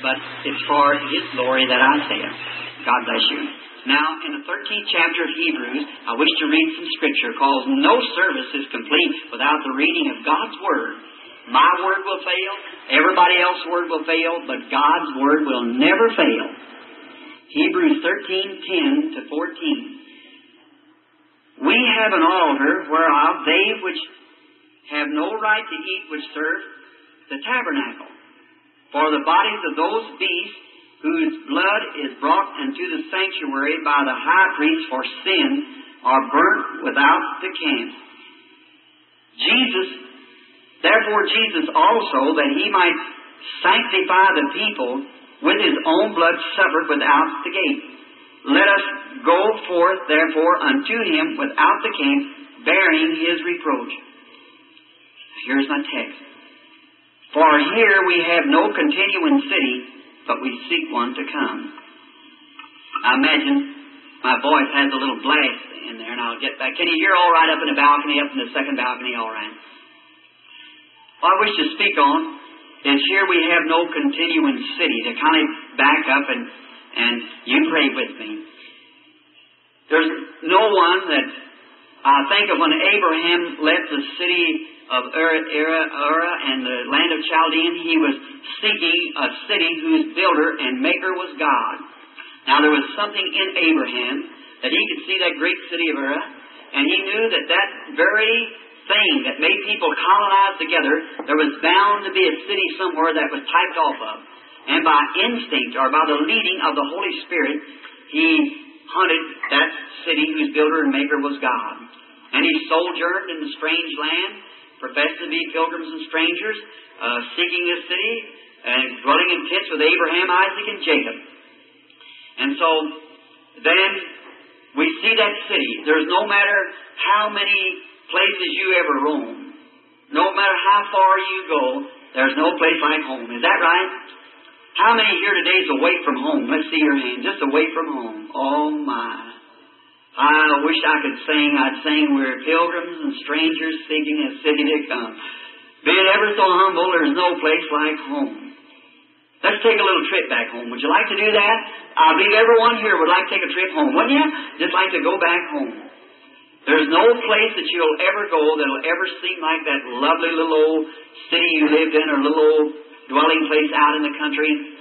but it's for His glory that I say it. God bless you. Now, in the 13th chapter of Hebrews, I wish to read some Scripture, because no service is complete without the reading of God's Word. My Word will fail, everybody else's Word will fail, but God's Word will never fail. Hebrews 13:10 to 14. We have an altar whereof they which have no right to eat which serve the tabernacle. For the bodies of those beasts whose blood is brought into the sanctuary by the high priest for sin are burnt without the camp. Therefore Jesus also, that He might sanctify the people, with His own blood suffered without the gate. Let us go forth therefore unto Him without the camp, bearing His reproach. Here's my text. For here we have no continuing city, but we seek one to come. I imagine my voice has a little blast in there, and I'll get back. Can you hear all right up in the balcony, up in the second balcony, all right? What I wish to speak on is here we have no continuing city. To kind of back up and you pray with me. There's no one that I think of when Abraham left the city of Ur and the land of Chaldean, he was seeking a city whose builder and maker was God. Now there was something in Abraham that he could see that great city of Ur, and he knew that that very thing that made people colonize together, there was bound to be a city somewhere that was typed off of. And by instinct, or by the leading of the Holy Spirit, he hunted that city whose builder and maker was God. And he sojourned in the strange land, professed to be pilgrims and strangers, seeking this city, and dwelling in tents with Abraham, Isaac, and Jacob. And so, then, we see that city. There's no matter how many places you ever roam, no matter how far you go, there's no place like home. Is that right? How many here today is away from home? Let's see your hand. Just away from home. Oh, my. I wish I could sing. I'd sing, we're pilgrims and strangers seeking a city to come. Be it ever so humble, there's no place like home. Let's take a little trip back home. Would you like to do that? I believe everyone here would like to take a trip home, wouldn't you? Just like to go back home. There's no place that you'll ever go that'll ever seem like that lovely little old city you lived in, or little old dwelling place out in the country.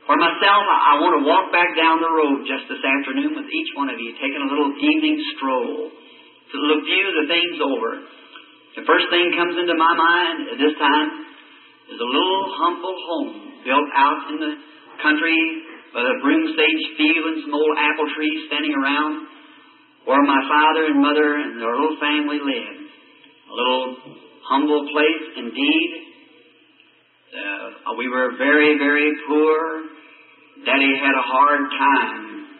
For myself, I want to walk back down the road just this afternoon with each one of you, taking a little evening stroll to view the things over. The first thing comes into my mind at this time is a little humble home built out in the country with a broom-sage field and some old apple trees standing around, where my father and mother and their little family lived. A little humble place indeed. We were very, very poor. Daddy had a hard time.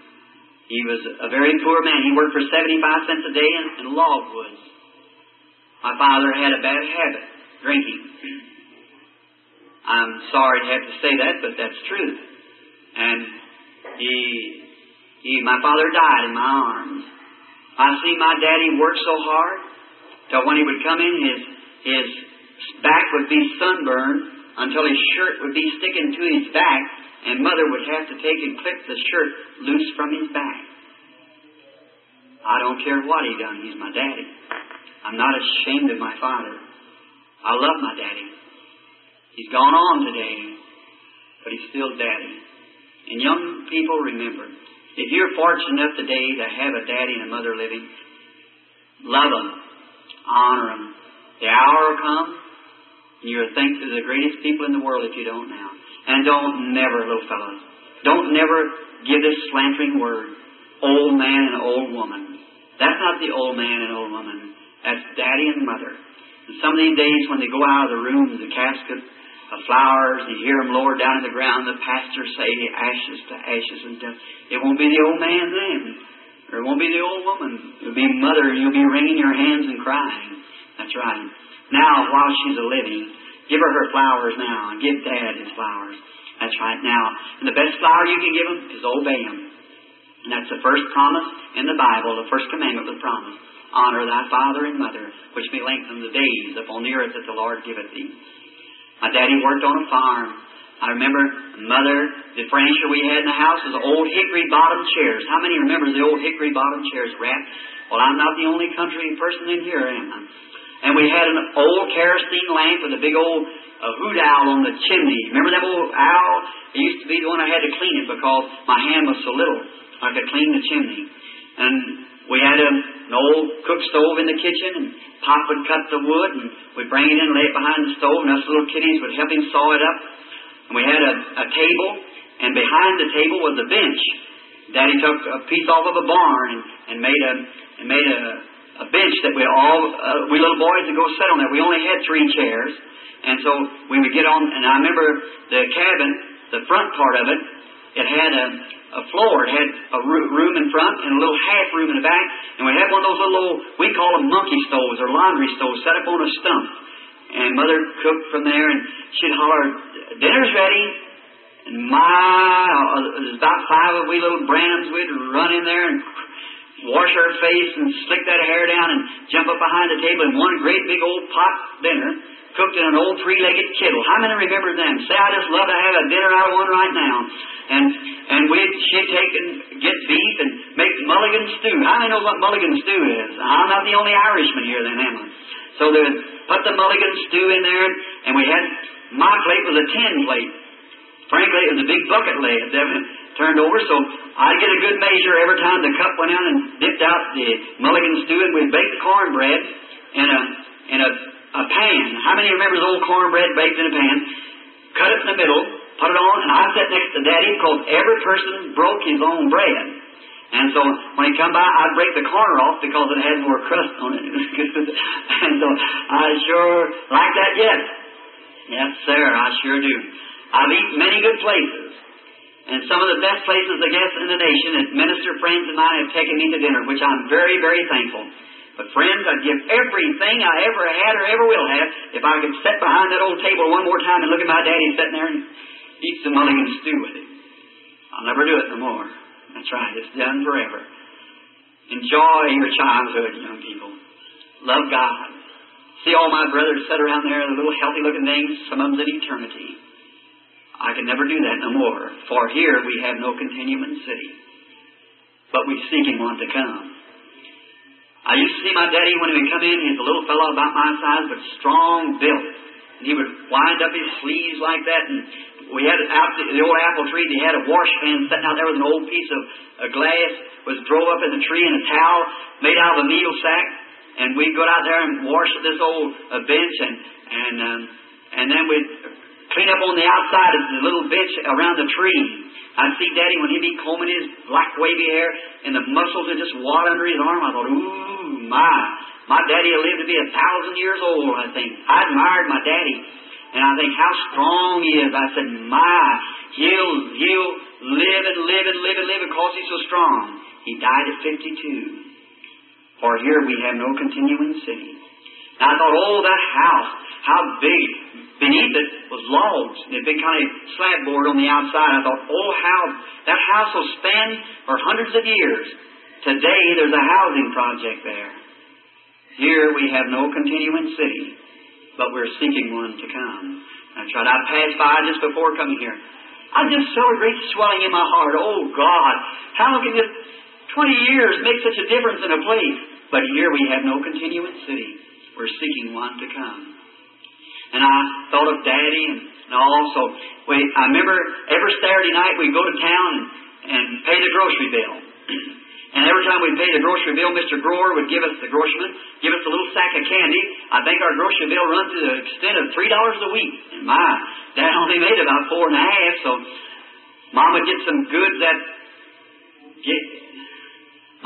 He was a very poor man. He worked for 75 cents a day in logwoods. My father had a bad habit, drinking. I'm sorry to have to say that, but that's truth. And my father died in my arms. I see my daddy work so hard till when he would come in, his back would be sunburned until his shirt would be sticking to his back, and Mother would have to take and clip the shirt loose from his back. I don't care what he done. He's my daddy. I'm not ashamed of my father. I love my daddy. He's gone on today, but he's still daddy. And young people, remember, if you're fortunate enough today to have a daddy and a mother living, love them, honor them. The hour will come, and you'll think they're the greatest people in the world if you don't now. And don't never, little fellows, don't never give this slandering word, old man and old woman. That's not the old man and old woman. That's daddy and mother. And some of these days when they go out of the room, the casket of flowers, and you hear them lower down in the ground, the pastor say, ashes to ashes and dust. It won't be the old man then. Or it won't be the old woman. It'll be mother, and you'll be wringing your hands and crying. That's right. Now, while she's a living, give her flowers now, and give Dad his flowers. That's right. Now, and the best flower you can give him is obey him. And that's the first promise in the Bible, the first commandment of the promise. Honor thy father and mother, which may lengthen the days upon the earth that the Lord giveth thee. My daddy worked on a farm. I remember Mother, the furniture we had in the house was old hickory bottom chairs. How many remembers the old hickory bottom chairs wrapped? Well, I'm not the only country person in here, am I? And we had an old kerosene lamp with a big old hoot owl on the chimney. Remember that old owl? It used to be the one I had to clean it because my hand was so little. I could clean the chimney. And we had an old cook stove in the kitchen, and Pop would cut the wood, and we'd bring it in and lay it behind the stove, and us little kiddies would help him saw it up. And we had a table, and behind the table was a bench. Daddy took a piece off of a barn and made a bench that we little boys would go sit on there. We only had 3 chairs, and so we would get on. And I remember the cabin, the front part of it, it had a floor. It had a room in front and a little half room in the back. And we had one of those little, we call them monkey stoves or laundry stoves, set up on a stump. And Mother cooked from there, and she'd holler, "Dinner's ready." And there's about 5 of we little Branhams. We'd run in there and wash our face and slick that hair down and jump up behind the table, and one great big old pot dinner cooked in an old 3-legged kettle. How many remember them? Say, I just love to have a dinner out of one right now. And she'd take and get beef and make mulligan stew. How many know what mulligan stew is? I'm not the only Irishman here then, am I? So they would put the mulligan stew in there, and we had, my plate was a tin plate. Frankly, it was a big bucket lid that turned over, so I'd get a good measure every time the cup went out and dipped out the mulligan stew, and we'd bake the cornbread in a pan. How many remember the old cornbread baked in a pan? Cut it in the middle, put it on, and I sat next to Daddy because every person broke his own bread. And so when he'd come by, I'd break the corner off because it had more crust on it. And so I sure like that yet. Yes, sir, I sure do. I've eaten many good places. And some of the best places, I guess, in the nation, that minister friends of mine have taken me to dinner, which I'm very, very thankful. But friends, I'd give everything I ever had or ever will have if I could sit behind that old table one more time and look at my daddy sitting there and eat some mulligan stew with him. I'll never do it no more. That's right, it's done forever. Enjoy your childhood, young people. Love God. See all my brothers sit around there, the little healthy-looking things, some of them's in eternity. I can never do that no more, for here we have no continuing city, but we're seeking one to come. I used to see my daddy when he would come in. He's a little fellow about my size, but strong built. And he would wind up his sleeves like that. And we had out the old apple tree. He had a wash pan sitting out there with an old piece of glass. Was drove up in the tree, and a towel made out of a meal sack. And we'd go out there and wash at this old bench, and then we'd clean up on the outside of the little bench around the tree. I'd see Daddy when he'd be combing his black wavy hair, and the muscles would just wad under his arm. I thought, ooh, my daddy will live to be 1,000 years old, I think. I admired my daddy, and I think how strong he is. I said, he'll live and live and live and live because he's so strong. He died at 52. For here we have no continuing city. And I thought, oh, that house, how big. Beneath it was logs, and a big kind of slab board on the outside. I thought, oh, how that house will stand for hundreds of years. Today, there's a housing project there. Here we have no continuing city, but we're seeking one to come. That's right. I passed by just before coming here. I just felt a great swelling in my heart. Oh, God, how can this 20 years make such a difference in a place? But here we have no continuing city. We're seeking one to come. And I thought of Daddy, and also, I remember every Saturday night we'd go to town and pay the grocery bill. And every time we'd pay the grocery bill, Mr. Grower would give us, the groceryman, give us a little sack of candy. I think our grocery bill run to the extent of $3 a week. And Dad only made about 4.5, so Mom would get some goods that...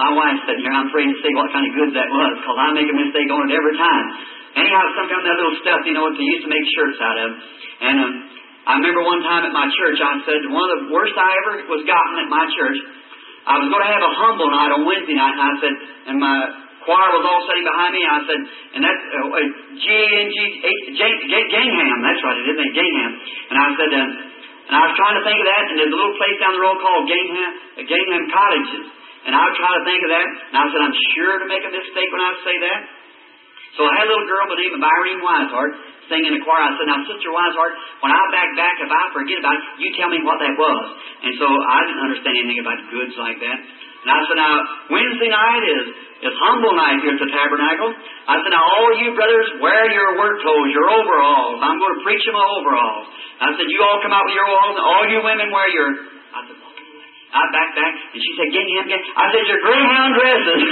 My wife's sitting here, I'm afraid to say what kind of goods that was, because I make a mistake on it every time. Anyhow, sometimes that little stuff, what they used to make shirts out of. And I remember one time at my church, I said, one of the worst I ever was gotten at my church, I was going to have a humble night on Wednesday night, and I said, and my choir was all sitting behind me, and I said, and that's Gingham, that's right, it isn't Gingham. And I said, and I was trying to think of that, and there's a little place down the road called Gingham Cottages. And I was trying to think of that, and I said, I'm sure to make a mistake when I say that. So I had a little girl by the name of Marrion singing in the choir. I said, now, Sister Wiseheart, when I back, if I forget about it, you tell me what that was. And so I didn't understand anything about goods like that. And I said, now, Wednesday night is humble night here at the tabernacle. I said, now, all you brothers, wear your work clothes, your overalls. I'm going to preach in my overalls. I said, you all come out with your overalls, and all you women wear your... I said, I backed back, and she said, get him. I said, your greyhound dresses.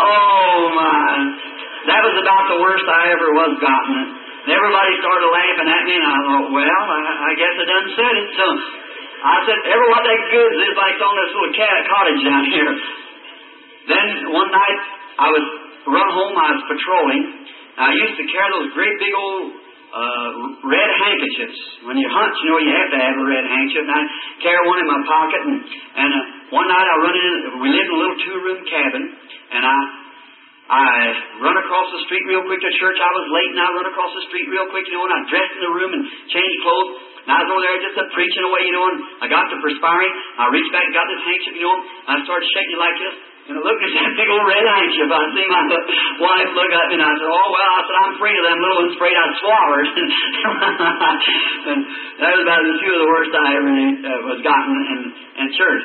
Oh, my. That was about the worst I ever was gotten. And everybody started laughing at me, and I thought, well, I guess I done said it. So I said, ever what that goods is like on this little cottage down here. Then one night, I was run home, I was patrolling. I used to carry those great big old red handkerchiefs. When you hunt, you know you have to have a red handkerchief. And I carry one in my pocket, and one night I run in, we lived in a little 2-room cabin, and I run across the street real quick to church. I was late, and I run across the street real quick, and I dressed in the room and changed clothes. And I was over there just preaching away, and I got to perspiring. I reached back and got this handkerchief, and I started shaking like this. And I looked at that big old red handkerchief. I see my wife look at me, and I said, oh, well, I said, I'm afraid of them little ones, afraid I'd swallow her. And that was about the two of the worst I ever was gotten in church.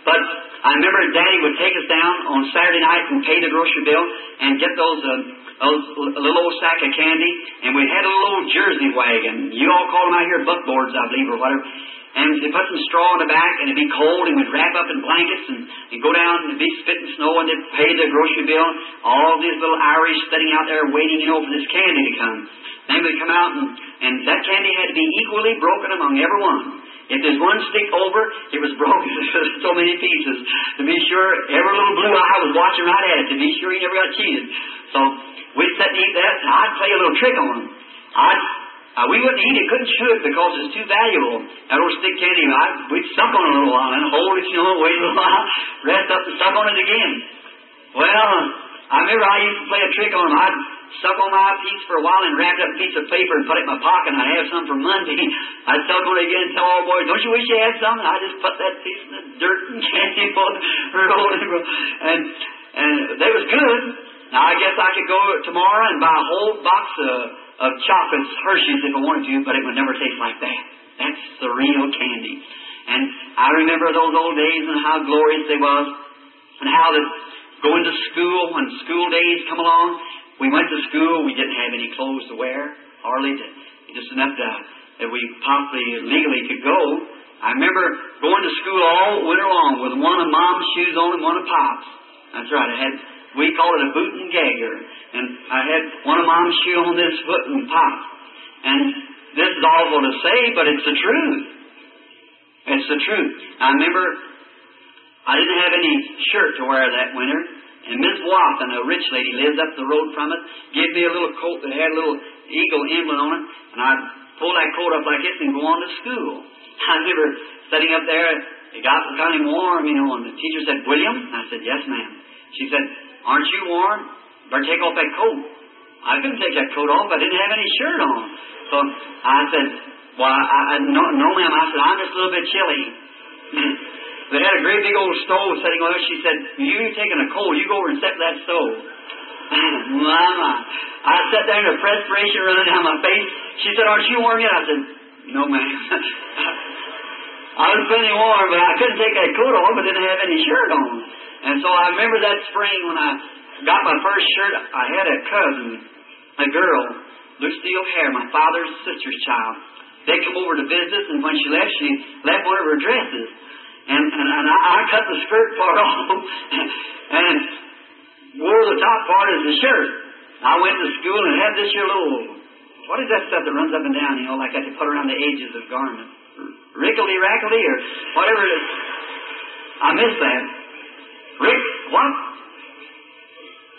But I remember Daddy would take us down on Saturday night and pay the grocery bill and get those little old sack of candy. And we had a little old Jersey wagon. You all call them out here buckboards, I believe, or whatever. And they put some straw in the back, and it'd be cold, and we'd wrap up in blankets and go down, and it'd be spitting snow, and they'd pay the grocery bill. All these little Irish sitting out there waiting, for this candy to come. Then we'd come out, and that candy had to be equally broken among every one. If there's one stick over, it was broken into so many pieces. To be sure, every little blue eye was watching right at it, to be sure he never got cheated. So we'd sit and eat that, and I'd play a little trick on him. We wouldn't eat it, couldn't chew it because it's too valuable. That old stick candy, we'd suck on it a little while and hold it, wait a little while, rest up and suck on it again. Well, I remember I used to play a trick on him. I'd suck on my piece for a while and wrap up a piece of paper and put it in my pocket, and I'd have some for Monday. I'd suck on it again and tell all the boys, don't you wish you had some? And I just put that piece in the dirt and candy bowl and they was good. Now, I guess I could go tomorrow and buy a whole box of chocolates, Hershey's, if I wanted to, but it would never taste like that. That's the real candy. And I remember those old days and how glorious they was, and how that going to school, when school days come along, we went to school, we didn't have any clothes to wear, hardly, just enough that we possibly legally could go. I remember going to school all winter long with one of Mom's shoes on and one of Pop's. That's right, we call it a boot and gagger. And I had one of Mom's shoes on this foot and Pop. And this is awful to say, but it's the truth. It's the truth. I remember I didn't have any shirt to wear that winter. And Miss Watson, a rich lady, lives up the road from it, gave me a little coat that had a little eagle emblem on it. And I'd pull that coat up like this and go on to school. I remember sitting up there, it got kind of warm, and the teacher said, William? I said, yes, ma'am. She said, aren't you warm? Better take off that coat. I couldn't take that coat off. I didn't have any shirt on. So I said, well, no, ma'am. I said, I'm just a little bit chilly. They had a great big old stove sitting on there. She said, you're taking a cold. You go over and set that stove. Mama. I sat there and the perspiration running down my face. She said, aren't you warm yet? I said, no, ma'am. I was plenty warm, but I couldn't take that coat off. I didn't have any shirt on. And so I remember that spring when I got my first shirt. I had a cousin, a girl, blue steel hair, my father's sister's child. They come over to visit, and when she left one of her dresses. And I cut the skirt part off and wore the top part as a shirt. I went to school and had this here little, what is that stuff that runs up and down, like that to put around the edges of garment? Rickety-rackety or whatever it is. I missed that.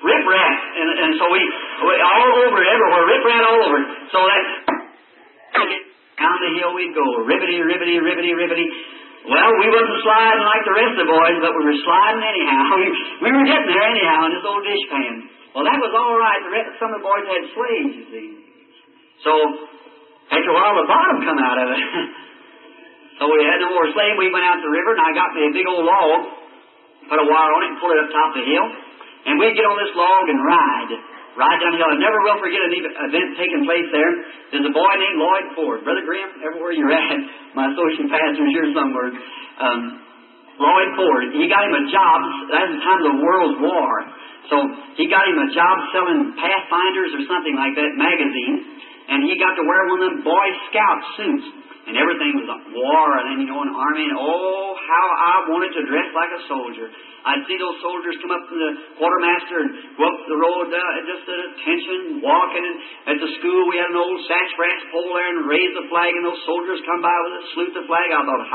Rip-rap. And so we all over it, everywhere, rip-rap all over it. So that, down the hill we'd go, ribbity. Well, we wasn't sliding like the rest of the boys, but we were sliding anyhow. We were getting there anyhow in this old dishpan. Well, that was all right. Some of the boys had slaves, you see. So, after a while, the bottom come out of it. So we had no more slave. We went out the river, and I got me a big old log, put a wire on it, and pulled it up top of the hill. And we'd get on this log and ride. right down the hill. I never will forget an event taking place there. There's a boy named Lloyd Ford. Brother Graham, everywhere you're at, my associate pastor's here somewhere. Lloyd Ford, he got him a job. That was the time of the World War. So he got him a job selling Pathfinders or something like that, magazine. And he got to wear one of them Boy Scout suits. And everything was a war, and then, an army, and oh, how I wanted to dress like a soldier. I'd see those soldiers come up to the quartermaster and go up the road, just at attention, walking. And at the school, we had an old sassafras pole there and raised the flag, and those soldiers come by with it, salute the flag. I thought,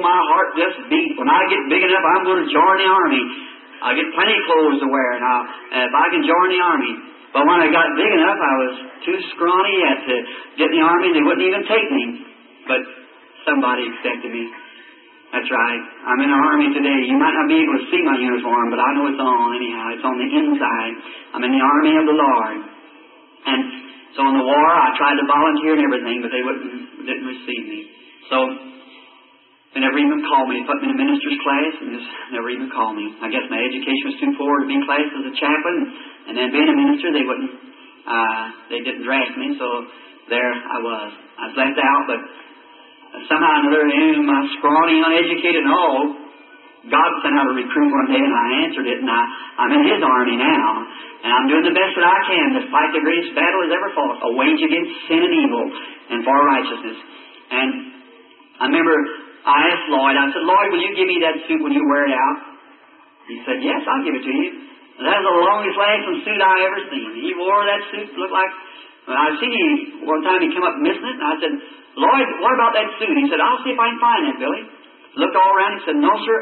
my heart just beat. When I get big enough, I'm going to join the army. I'll get plenty of clothes to wear, and if I can join the army. But when I got big enough, I was too scrawny yet to get in the army, and they wouldn't even take me. But somebody accepted me. That's right. I'm in the army today. You might not be able to see my uniform, but I know it's on anyhow. It's on the inside. I'm in the army of the Lord. And so in the war, I tried to volunteer and everything, but they didn't receive me. So they never even called me. They put me in a minister's class and just never even called me. I guess my education was too poor to be in class as a chaplain. And then being a minister, they didn't draft me, so there I was. I was left out, but somehow or another, my scrawny, uneducated and all, God sent out a recruit one day, and I answered it, and I'm in His army now, and I'm doing the best that I can to fight the greatest battle that's ever fought, a wage against sin and evil and for righteousness. And I remember I asked Lloyd, I said, Lloyd, will you give me that suit when you wear it out? He said, yes, I'll give it to you. And that was the longest lasting suit I ever seen. He wore that suit, looked like, I seen him one time, he came up missing it, and I said, Lloyd, what about that suit? He said, I'll see if I can find that, Billy. Looked all around, he said, no, sir.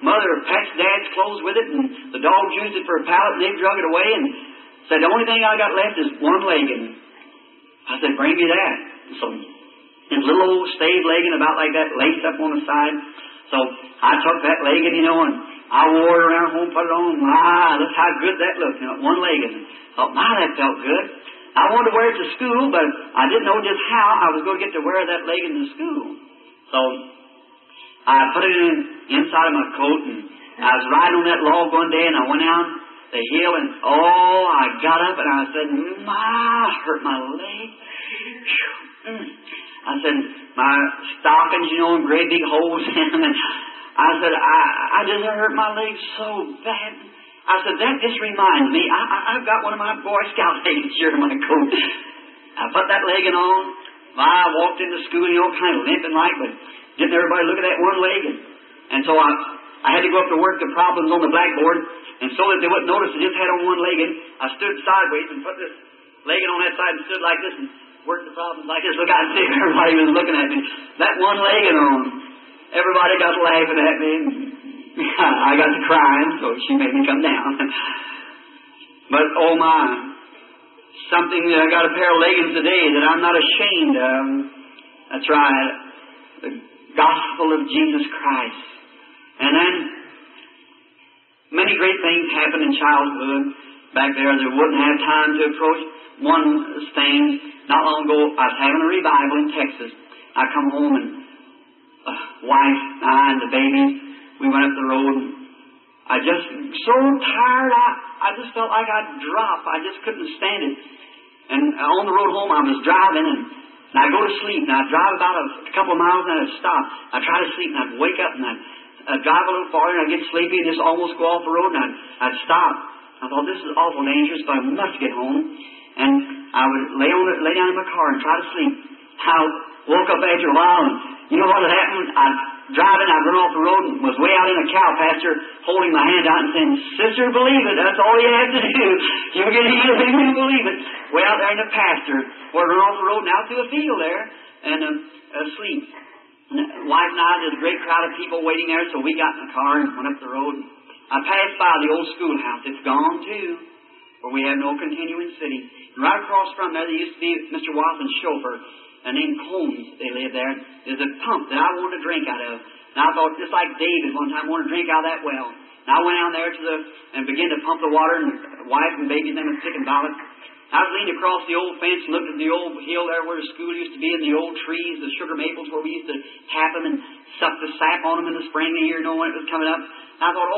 Mother packed Dad's clothes with it, and the dogs used it for a pallet, and they drug it away, and said, the only thing I got left is one legging. I said, bring me that. So his little old stave legging about like that, laced up on the side. So I took that legging, and I wore it around home, put it on. Look how good that looked, one legging. Thought, that felt good. I wanted to wear it to school, but I didn't know just how I was going to get to wear that legging to school. So I put it inside of my coat, and I was riding on that log one day, and I went down the hill, and I got up, and I said, hurt my leg. I said, my stockings, and great big holes in them, and I said, I just hurt my leg so bad. I said, that just reminds me, I've got one of my Boy Scout leggings here in my coat. I put that legging on. I walked into school, kind of limping like, but getting everybody look at that one leg. And so I had to go up to work the problems on the blackboard, and so that they wouldn't notice I just had on one legging, I stood sideways and put this legging on that side and stood like this and worked the problems like this. Look out and see if everybody was looking at me. That one legging on. Everybody got laughing at me. I got to crying, so she made me come down. But, something that I got a pair of leggings today that I'm not ashamed of. That's right. The gospel of Jesus Christ. And then, many great things happened in childhood back there that wouldn't have time to approach. One thing, not long ago, I was having a revival in Texas. I come home and wife, I, and the baby, we went up the road. I just so tired. I just felt like I'd drop. I just couldn't stand it. And on the road home, I was driving, and I'd go to sleep, and I'd drive about a couple of miles, and I'd stop. I'd try to sleep, and I'd wake up, and I'd drive a little farther, and I'd get sleepy, and just almost go off the road, and I'd stop. I thought, this is awful dangerous, but I must get home. And I would lay down in my car and try to sleep. I woke up after a while, and you know what had happened? I'd run off the road and was way out in a cow pasture holding my hand out and saying, Sister, believe it. That's all you have to do. You'll get healed if you believe it. Way out there in the pasture. Or run off the road and out to a field there and asleep. And the wife and I, there's a great crowd of people waiting there, so we got in the car and went up the road. I passed by the old schoolhouse. It's gone too, where we have no continuing city. And right across from there used to be Mr. Watson's chauffeur. And in Combs, they lived there. There's a pump that I wanted to drink out of. And I thought, just like David one time wanted to drink out of that well. And I went down there and began to pump the water, and the wife and baby and them were sick and violent. I was leaning across the old fence and looked at the old hill there where the school used to be, and the old trees, the sugar maples where we used to tap them and suck the sap on them in the spring of the year, knowing when it was coming up. I thought,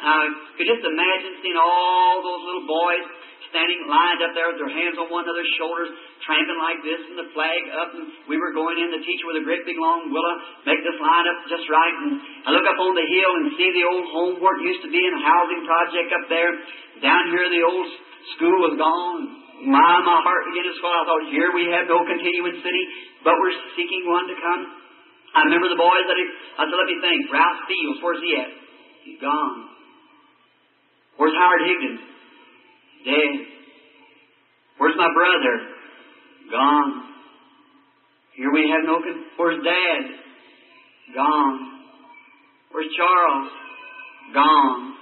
I could just imagine seeing all those little boys standing lined up there with their hands on one another's shoulders, tramping like this, and the flag up, and we were going in, the teacher with a great big long willow, make this line up just right, and I look up on the hill and see the old home where it used to be, and a housing project up there. Down here the old school was gone. My heart began to swell. I thought, here we have no continuing city, but we're seeking one to come. I remember the boys I said, let me think. Ralph Fields, where's he at? He's gone. Where's Howard Higgins? Dead. Where's my brother? Gone. Here we have no... Where's Dad? Gone. Where's Charles? Gone.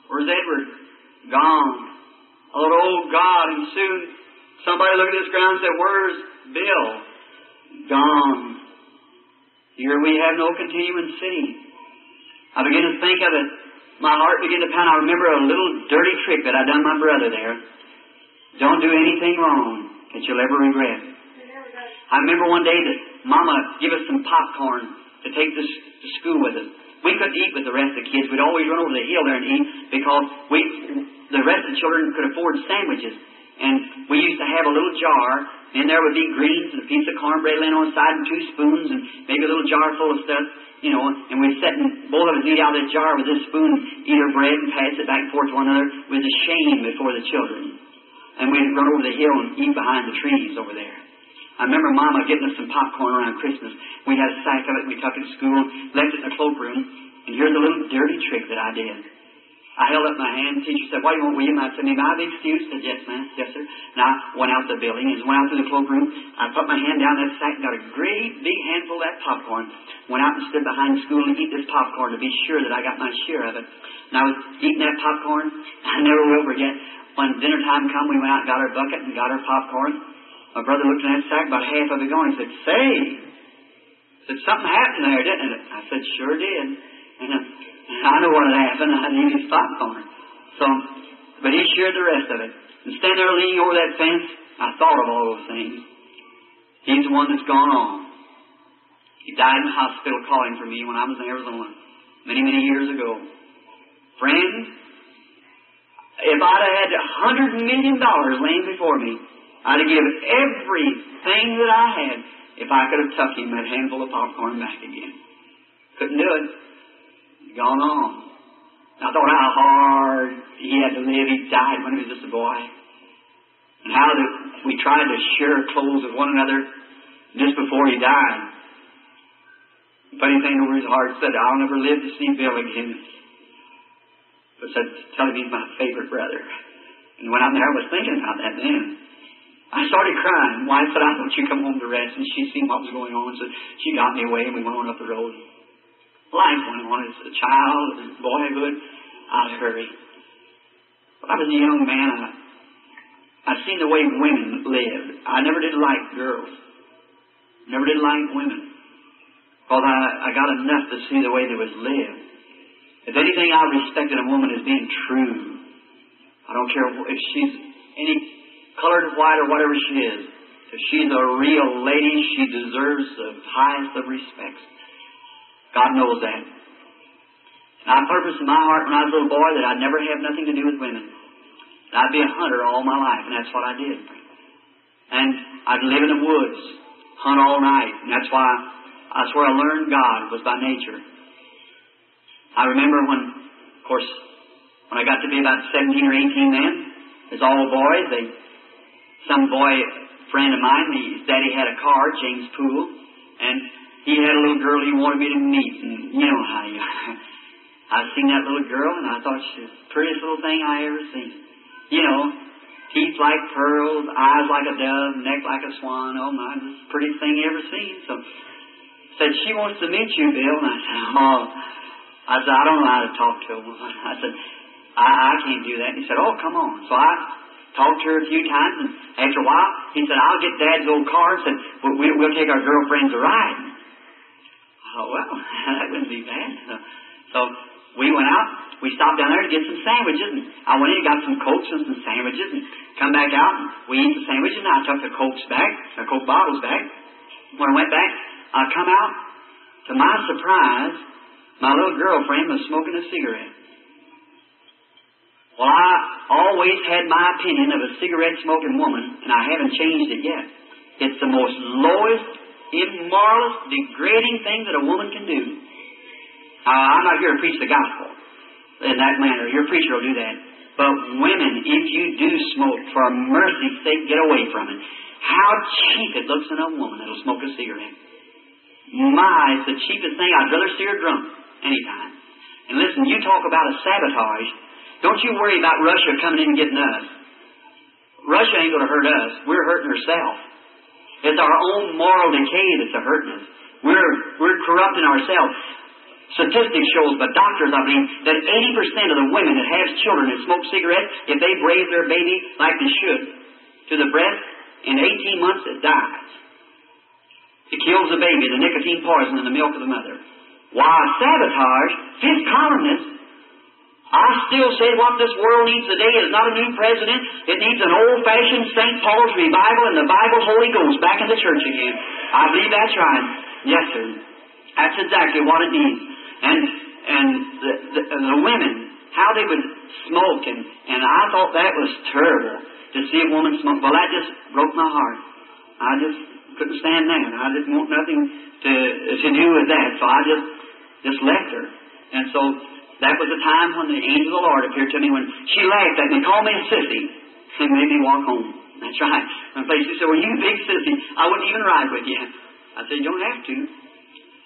Where's Edward? Gone. Oh, God, and soon somebody looked at this ground and said, where's Bill? Gone. Here we have no continuing city. I began to think of it. My heart began to pound. I remember a little dirty trick that I done my brother there. Don't do anything wrong that you'll ever regret. I remember one day that Mama gave us some popcorn to take to school with us. We couldn't eat with the rest of the kids. We'd always run over the hill there and eat because the rest of the children could afford sandwiches. And we used to have a little jar, and there would be greens and a piece of cornbread laying on the side and 2 spoons and maybe a little jar full of stuff, and we'd sit and both of us eat out of that jar with this spoon, eat our bread and pass it back and forth to one another with a shame before the children. And we'd run over the hill and eat behind the trees over there. I remember Mama getting us some popcorn around Christmas. We had a sack of it, we took it to school, left it in the cloakroom, and here's a little dirty trick that I did. I held up my hand, the teacher said, what do you want, William? I said, may I be excused? I said, yes, ma'am, yes, sir. And I went out the building and went out to the cloakroom. I put my hand down that sack and got a great big handful of that popcorn. Went out and stood behind the school to eat this popcorn to be sure that I got my share of it. And I was eating that popcorn. I never will forget. When dinner time come, we went out and got our bucket and got our popcorn. My brother looked in that sack, about half of it gone. He said, say, something happened there, didn't it? I said, sure did. And I know what had happened. I didn't eat his popcorn. But he shared the rest of it. And standing there leaning over that fence, I thought of all those things. He's the one that's gone on. He died in the hospital calling for me when I was in Arizona many, many years ago. Friends, if I'd have had $100 million laying before me, I'd have given everything that I had if I could have tucked him that handful of popcorn back again. Couldn't do it. Gone on. I thought how hard he had to live. He died when he was just a boy. And how that we tried to share clothes with one another just before he died. Funny thing over his heart said, I'll never live to see Bill again. But said, tell him he's my favorite brother. And when I'm there, I was thinking about that then. I started crying. Wife said, I thought you'd come home to rest. And she seen what was going on. So she got me away and we went on up the road. Life went on as a child, as boyhood. I'd hurry. But I was a young man. I've seen the way women lived. I never did like girls. Never did like women. Because I got enough to see the way they was lived. If anything, I respected a woman as being true. I don't care if she's any colored, white, or whatever she is. If she's a real lady, she deserves the highest of respects. God knows that. And I purposed in my heart when I was a little boy that I'd never have nothing to do with women. And I'd be a hunter all my life, and that's what I did. And I'd live in the woods, hunt all night, and that's where I learned God was by nature. I remember when I got to be about 17 or 18 then, as all boys, some boy friend of mine, his daddy had a car, James Poole, and he had a little girl he wanted me to meet, and you know how I seen that little girl, and I thought she was the prettiest little thing I ever seen. Teeth like pearls, eyes like a dove, neck like a swan. Oh my, this is the prettiest thing you ever seen. So, said, she wants to meet you, Bill. And I said, I don't know how to talk to a woman. I said, I can't do that. And he said, oh, come on. So I talked to her a few times, and after a while, he said, I'll get Dad's old car and said, we'll take our girlfriends a ride. Oh, well, that wouldn't be bad. So we went out. We stopped down there to get some sandwiches, and I went in and got some Cokes and some sandwiches, and come back out, and we ate the sandwiches, and I took the Cokes back, the Coke bottles back. When I went back, I come out. To my surprise, my little girlfriend was smoking a cigarette. Well, I always had my opinion of a cigarette-smoking woman, and I haven't changed it yet. It's the most lowest, immoralist, degrading thing that a woman can do. I'm not here to preach the gospel in that manner. Your preacher will do that. But women, if you do smoke, for mercy's sake, get away from it. How cheap it looks in a woman that'll smoke a cigarette. My, it's the cheapest thing. I'd rather see her drunk anytime. And listen, you talk about a sabotage. Don't you worry about Russia coming in and getting us. Russia ain't going to hurt us. We're hurting ourselves. It's our own moral decay that's hurting us. We're corrupting ourselves. Statistics shows, but doctors, I believe, that 80% of the women that have children that smoke cigarettes, if they raise their baby like they should to the breast, in 18 months it dies. It kills the baby, the nicotine poison in the milk of the mother. Why, sabotage, fifth columnist. I still say what this world needs today is not a new president. It needs an old-fashioned St. Paul's revival and the Bible's Holy Ghost back in the church again. I believe that's right. Yes, sir. That's exactly what it needs. And the women, how they would smoke, and I thought that was terrible to see a woman smoke. Well, that just broke my heart. I just couldn't stand that. I didn't want nothing to do with that, so I just left her. And so that was the time when the angel of the Lord appeared to me, when she laughed at me, called me a sissy, and made me walk home. That's right. And she said, "Well, you big sissy, I wouldn't even ride with you." I said, "You don't have to."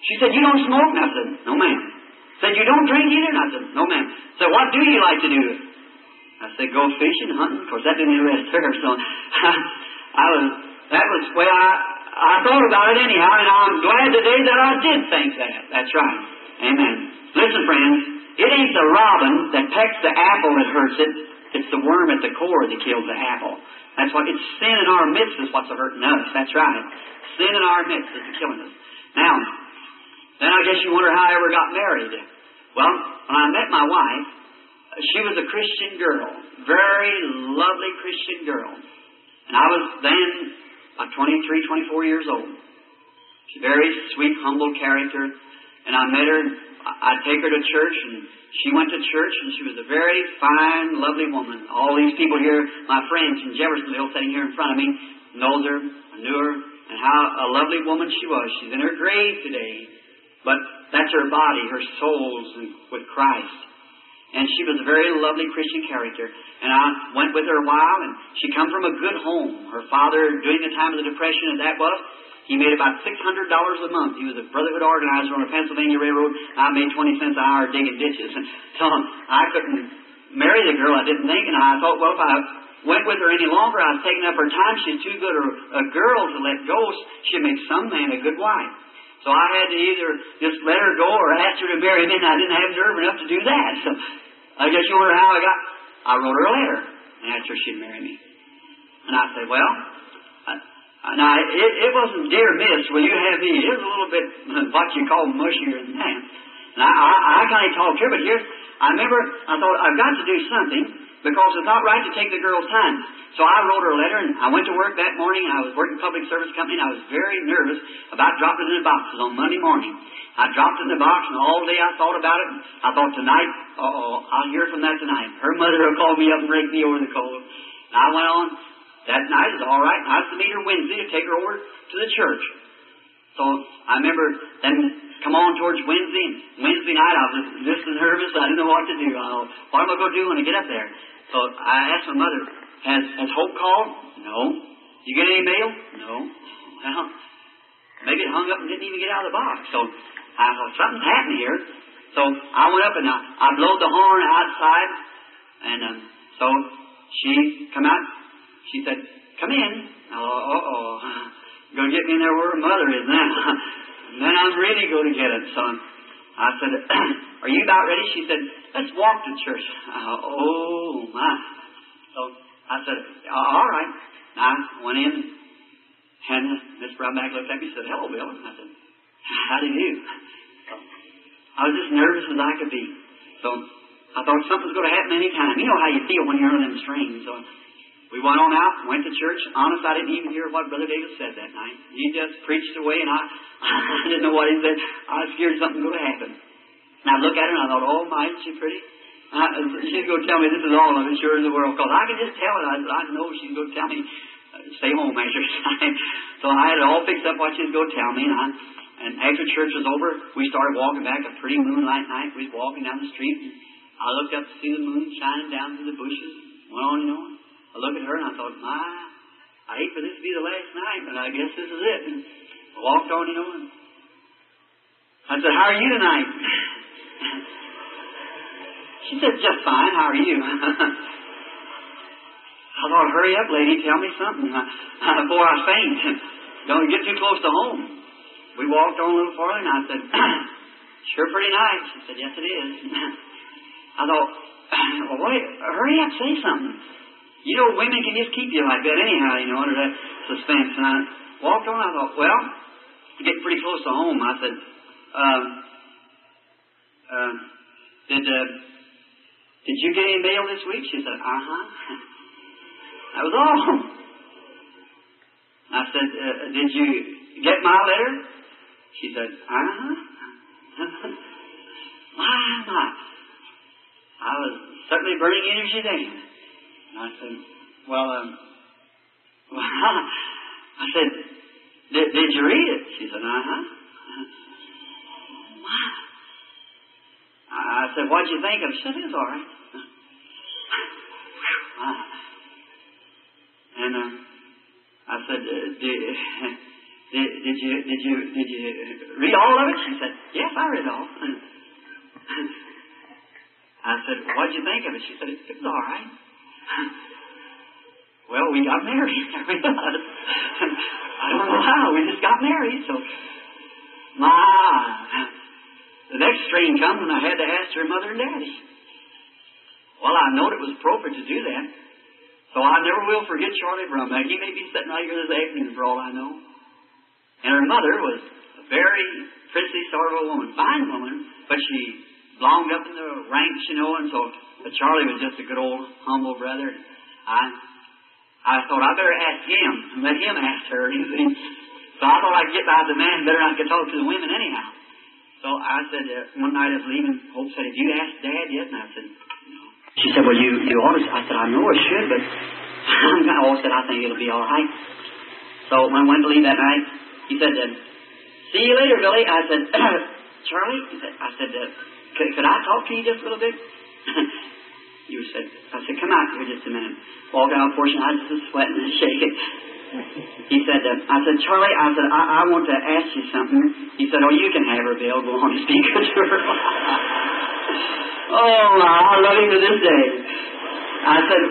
She said, "You don't smoke?" And I said, "No, ma'am." Said, "You don't drink either?" And I said, "No, ma'am." Said, "What do you like to do?" I said, "Go fishing, hunting." Of course, that didn't interest her, so that was the way I thought about it anyhow, and I'm glad today that I did think that. That's right. Amen. Listen, friends, it ain't the robin that pecks the apple that hurts it. It's the worm at the core that kills the apple. That's what, it's sin in our midst is what's hurting us. That's right. Sin in our midst is killing us. Now, then I guess you wonder how I ever got married. Well, when I met my wife, she was a Christian girl. Very lovely Christian girl. And I was then about 23, 24 years old. She's a very sweet, humble character. And I met her, and I'd take her to church, and she went to church, and she was a very fine, lovely woman. All these people here, my friends from Jeffersonville sitting here in front of me, knows her, I knew her, and how a lovely woman she was. She's in her grave today. But that's her body, her soul's with Christ. And she was a very lovely Christian character. And I went with her a while, and she come from a good home. Her father, during the time of the Depression, as that was, he made about $600 a month. He was a Brotherhood organizer on a Pennsylvania railroad. I made 20 cents an hour digging ditches. And so I couldn't marry the girl, I didn't think. And I thought, well, if I went with her any longer, I was taking up her time. She's too good a girl to let go. She'd make some man a good wife. So I had to either just let her go or ask her to marry me, and I didn't have nerve enough to do that. So I guess you wonder how I wrote her a letter and asked her she'd marry me. And I said, well, now it wasn't dear miss, will you have me? It was a little bit what you call mushier than that. And I kind of talked to her, but here, I remember, I thought, I've got to do something, because it's not right to take the girl's time. So I wrote her a letter, and I went to work that morning. I was working public service company, and I was very nervous about dropping it in the boxes on Monday morning. I dropped it in the box, and all day I thought about it. And I thought, tonight, I'll hear from that tonight. Her mother will call me up and rake me over the coals. And I went on. That night is all right. I was to meet her Wednesday to take her over to the church. So I remember then come on towards Wednesday. Wednesday night I was just nervous. I didn't know what to do. What am I going to do when I get up there? So I asked my mother, has Hope called? No. You get any mail? No. Well, maybe it hung up and didn't even get out of the box. So I thought, something's happening here. So I went up and I blowed the horn outside. And so she come out. She said, come in. Going to get me in there where her mother is now. And then I'm really going to get it. So I said, are you about ready? She said, let's walk to church. Oh, my. So I said, all right. And I went in, and Miss Brownback looked at me and said, hello, Bill. And I said, how do you do? So I was as nervous as I could be. So I thought something's going to happen any time. You know how you feel when you're on them strings. So we went on out, went to church. Honest, I didn't even hear what Brother Davis said that night. He just preached away, and I didn't know what he said. I was scared something was going to happen. And I looked at her, and I thought, oh, my, isn't she pretty? She's going to tell me this is all of it, sure as the world. Because I can just tell it. I know she's going to tell me, stay home after time. So I had it all fixed up what she was going to tell me. And after church was over, we started walking back a pretty moonlight night. We was walking down the street. And I looked up to see the moon shining down through the bushes. Went on, I looked at her and I thought, I hate for this to be the last night, but I guess this is it. And I walked on, and I said, how are you tonight? She said, just fine. How are you? I thought, hurry up, lady, tell me something before I faint. Don't get too close to home. We walked on a little farther, and I said, sure pretty nice. She said, yes, it is. I thought, well, wait, hurry up, say something. Women can just keep you like that anyhow, under that suspense. And I walked on, I thought, well, getting pretty close to home. I said, did you get any mail this week? She said, That was all. I said, did you get my letter? She said, My. I was certainly burning energy then. And I said, well, I said, did you read it? She said, I said, what'd you think of it? She said, it's all right. And I said, did you read all of it? She said, yes, I read all. I said, what'd you think of it? She said, it was all right. Well, we got married. I don't know how. We just got married. So, the next strain comes, and I had to ask her mother and daddy. Well, I knowed it was appropriate to do that. So I never will forget Charlie Branham. He may be sitting out here this afternoon for all I know. And her mother was a very princely sort of a woman. Fine woman, but she belonged up in the ranks, and so Charlie was just a good old humble brother. I thought I better ask him and let him ask her. So I thought I'd get by the man better than I could talk to the women anyhow. So I said, one night I was leaving, Hope said, have you asked Dad yet? And I said, no. She said, well, you ought to. I said, I know I should, but I said, I think it'll be all right. So when I went to leave that night, he said, see you later, Billy. I said, Charlie, I said, could I talk to you just a little bit? I said, come out here just a minute. Walked out a portion, I was just sweating and shaking. He said, I said, Charlie, I want to ask you something. He said, oh, you can have her, Bill. Go on and speak to her. Oh, I love him to this day. I said,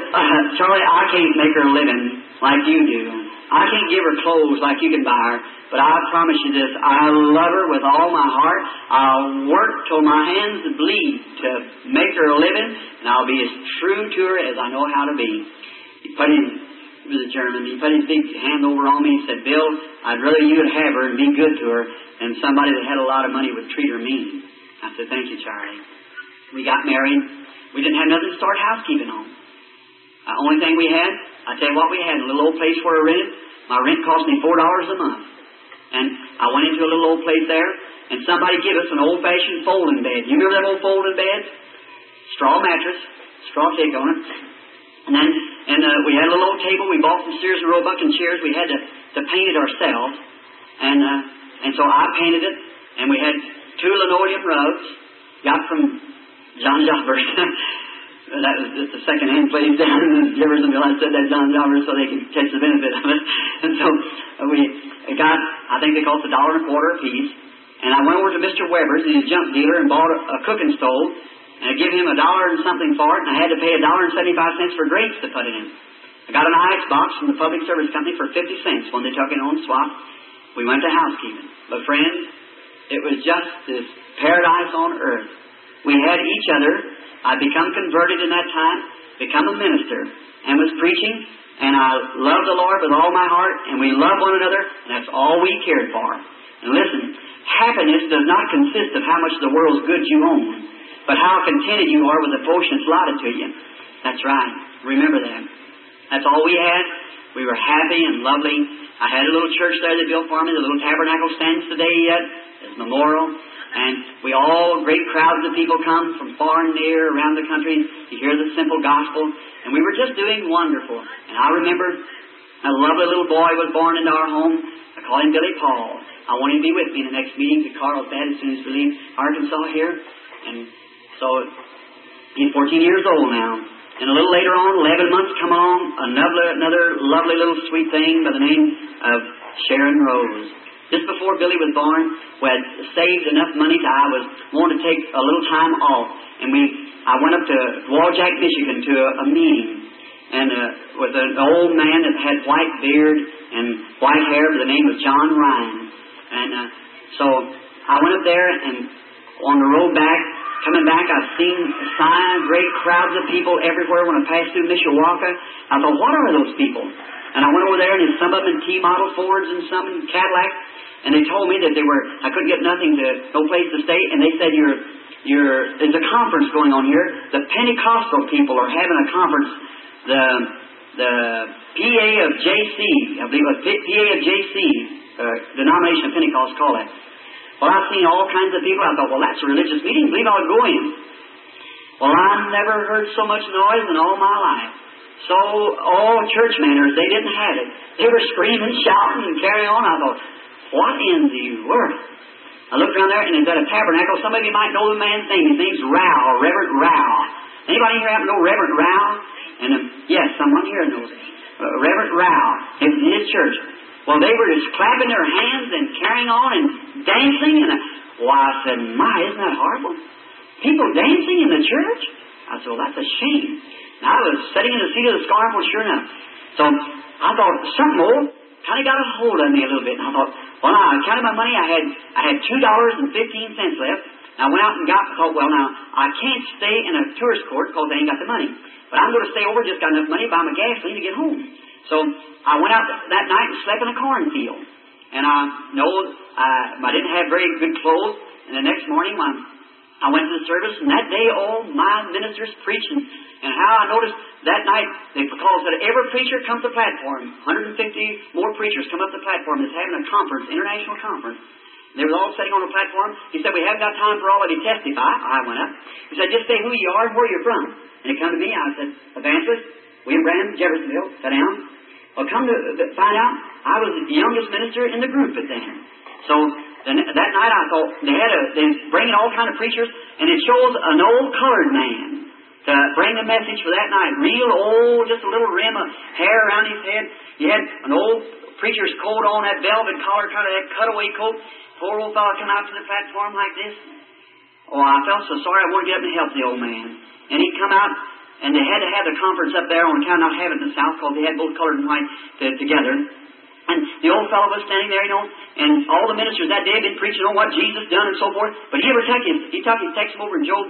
Charlie, I can't make her a living like you do. I can't give her clothes like you can buy her. But I promise you this, I love her with all my heart. I'll work till my hands bleed to make her a living, and I'll be as true to her as I know how to be. He was a German. He put his big hand over on me and said, Bill, I'd rather you would have her and be good to her than somebody that had a lot of money would treat her mean. I said, thank you, Charlie. We got married. We didn't have nothing to start housekeeping on. The only thing we had, I tell you what we had, a little old place where I rented. My rent cost me $4 a month. And I went into a little old place there, and somebody gave us an old-fashioned folding bed. You remember that old folding bed? Straw mattress, straw tick on it. And we had a little old table. We bought some Sears and Roebuck and chairs. We had to paint it ourselves. And so I painted it, and we had 2 linoleum rugs, got from John Jobbers. That was just a second-hand place down in Jeffersonville. I said that John Jobbers so they could catch the benefit of it. And so we got, I think they cost $1.25 a piece. And I went over to Mr. Weber's, he's a junk dealer, and bought a cooking stove. And I gave him $1 and something for it, and I had to pay $1.75 for grates to put it in. I got an ice box from the Public Service Company for 50 cents when they took it on swap. We went to housekeeping. But friends, it was just this paradise on earth. We had each other. I'd become converted in that time, become a minister, and was preaching, and I loved the Lord with all my heart, and we loved one another, and that's all we cared for. And listen, happiness does not consist of how much of the world's goods you own. but how contented you are with the portions allotted to you. That's right. Remember that. That's all we had. We were happy and lovely. I had a little church there they built for me. The little tabernacle stands today yet as a memorial. And we all, great crowds of people come from far and near around the country to hear the simple gospel. And we were just doing wonderful. And I remember a lovely little boy was born into our home. I call him Billy Paul. I want him to be with me in the next meeting that Carl's dad as soon as we leave Arkansas here. And so he's 14 years old now. And a little later on, 11 months come along, another lovely little sweet thing by the name of Sharon Rose. Just before Billy was born, we had saved enough money to I was wanting to take a little time off. And I went up to Waljack, Michigan to a meeting. And with an old man that had white beard and white hair by the name of John Ryan. And so I went up there, and on the road back, coming back, I've seen signs, great crowds of people everywhere when I passed through Mishawaka. I thought, what are those people? And I went over there, and some of them in T-model Fords and some in Cadillacs. And they told me that I couldn't get no place to stay. And they said, there's a conference going on here. The Pentecostal people are having a conference. The PA of JC, I believe it was PA of JC, denomination of Pentecost, call that. Well, I've seen all kinds of people. I thought, well, that's a religious meeting. I believe I'll go in. Well, I never heard so much noise in all my life. So, all church manners, they didn't have it. They were screaming, shouting, and carrying on. I thought, what in the world? I looked around there, and it's at a tabernacle. Some of you might know the man's name. His name's Rao, Reverend Rao. Anybody here happen to know Reverend Rao? And yes, someone here knows it. Reverend Rao. It was in his church. Well, they were just clapping their hands and carrying on and dancing. And I said, my, isn't that horrible? People dancing in the church? I said, well, that's a shame. And I was sitting in the seat of the scarf, well, sure enough. So I thought, something old kind of got a hold of me a little bit. And I thought, well, now, I counted my money. I had $2.15 left. And I went out and thought, well, now, I can't stay in a tourist court because I ain't got the money. But I'm going to stay over, just got enough money to buy my gasoline to get home. So I went out that night and slept in a cornfield. And I didn't have very good clothes. And the next morning, I went to the service, and that day, all my ministers preaching. And how I noticed that night, because that every preacher comes to the platform, 150 more preachers come up to the platform that's having a conference, international conference. They were all sitting on the platform. He said, we haven't got time for all of you to testify. I went up. He said, just say who you are and where you're from. And he come to me. I said, Evangelist, William Branham, Jeffersonville. Sat down. Well, come to find out, I was the youngest minister in the group at then. So that night I thought, they bringing all kind of preachers, and it shows an old colored man to bring the message for that night. Real old, just a little rim of hair around his head. He had an old preacher's coat on, that velvet collar, kind of that cutaway coat. Poor old fellow come out to the platform like this. Oh, I felt so sorry. I wanted to get up and help the old man. And he'd come out, and they had to have the conference up there on account of not having it in the South, because they had both colored and white together. And the old fellow was standing there, and all the ministers that day had been preaching on what Jesus done and so forth. But he took his text over in Job.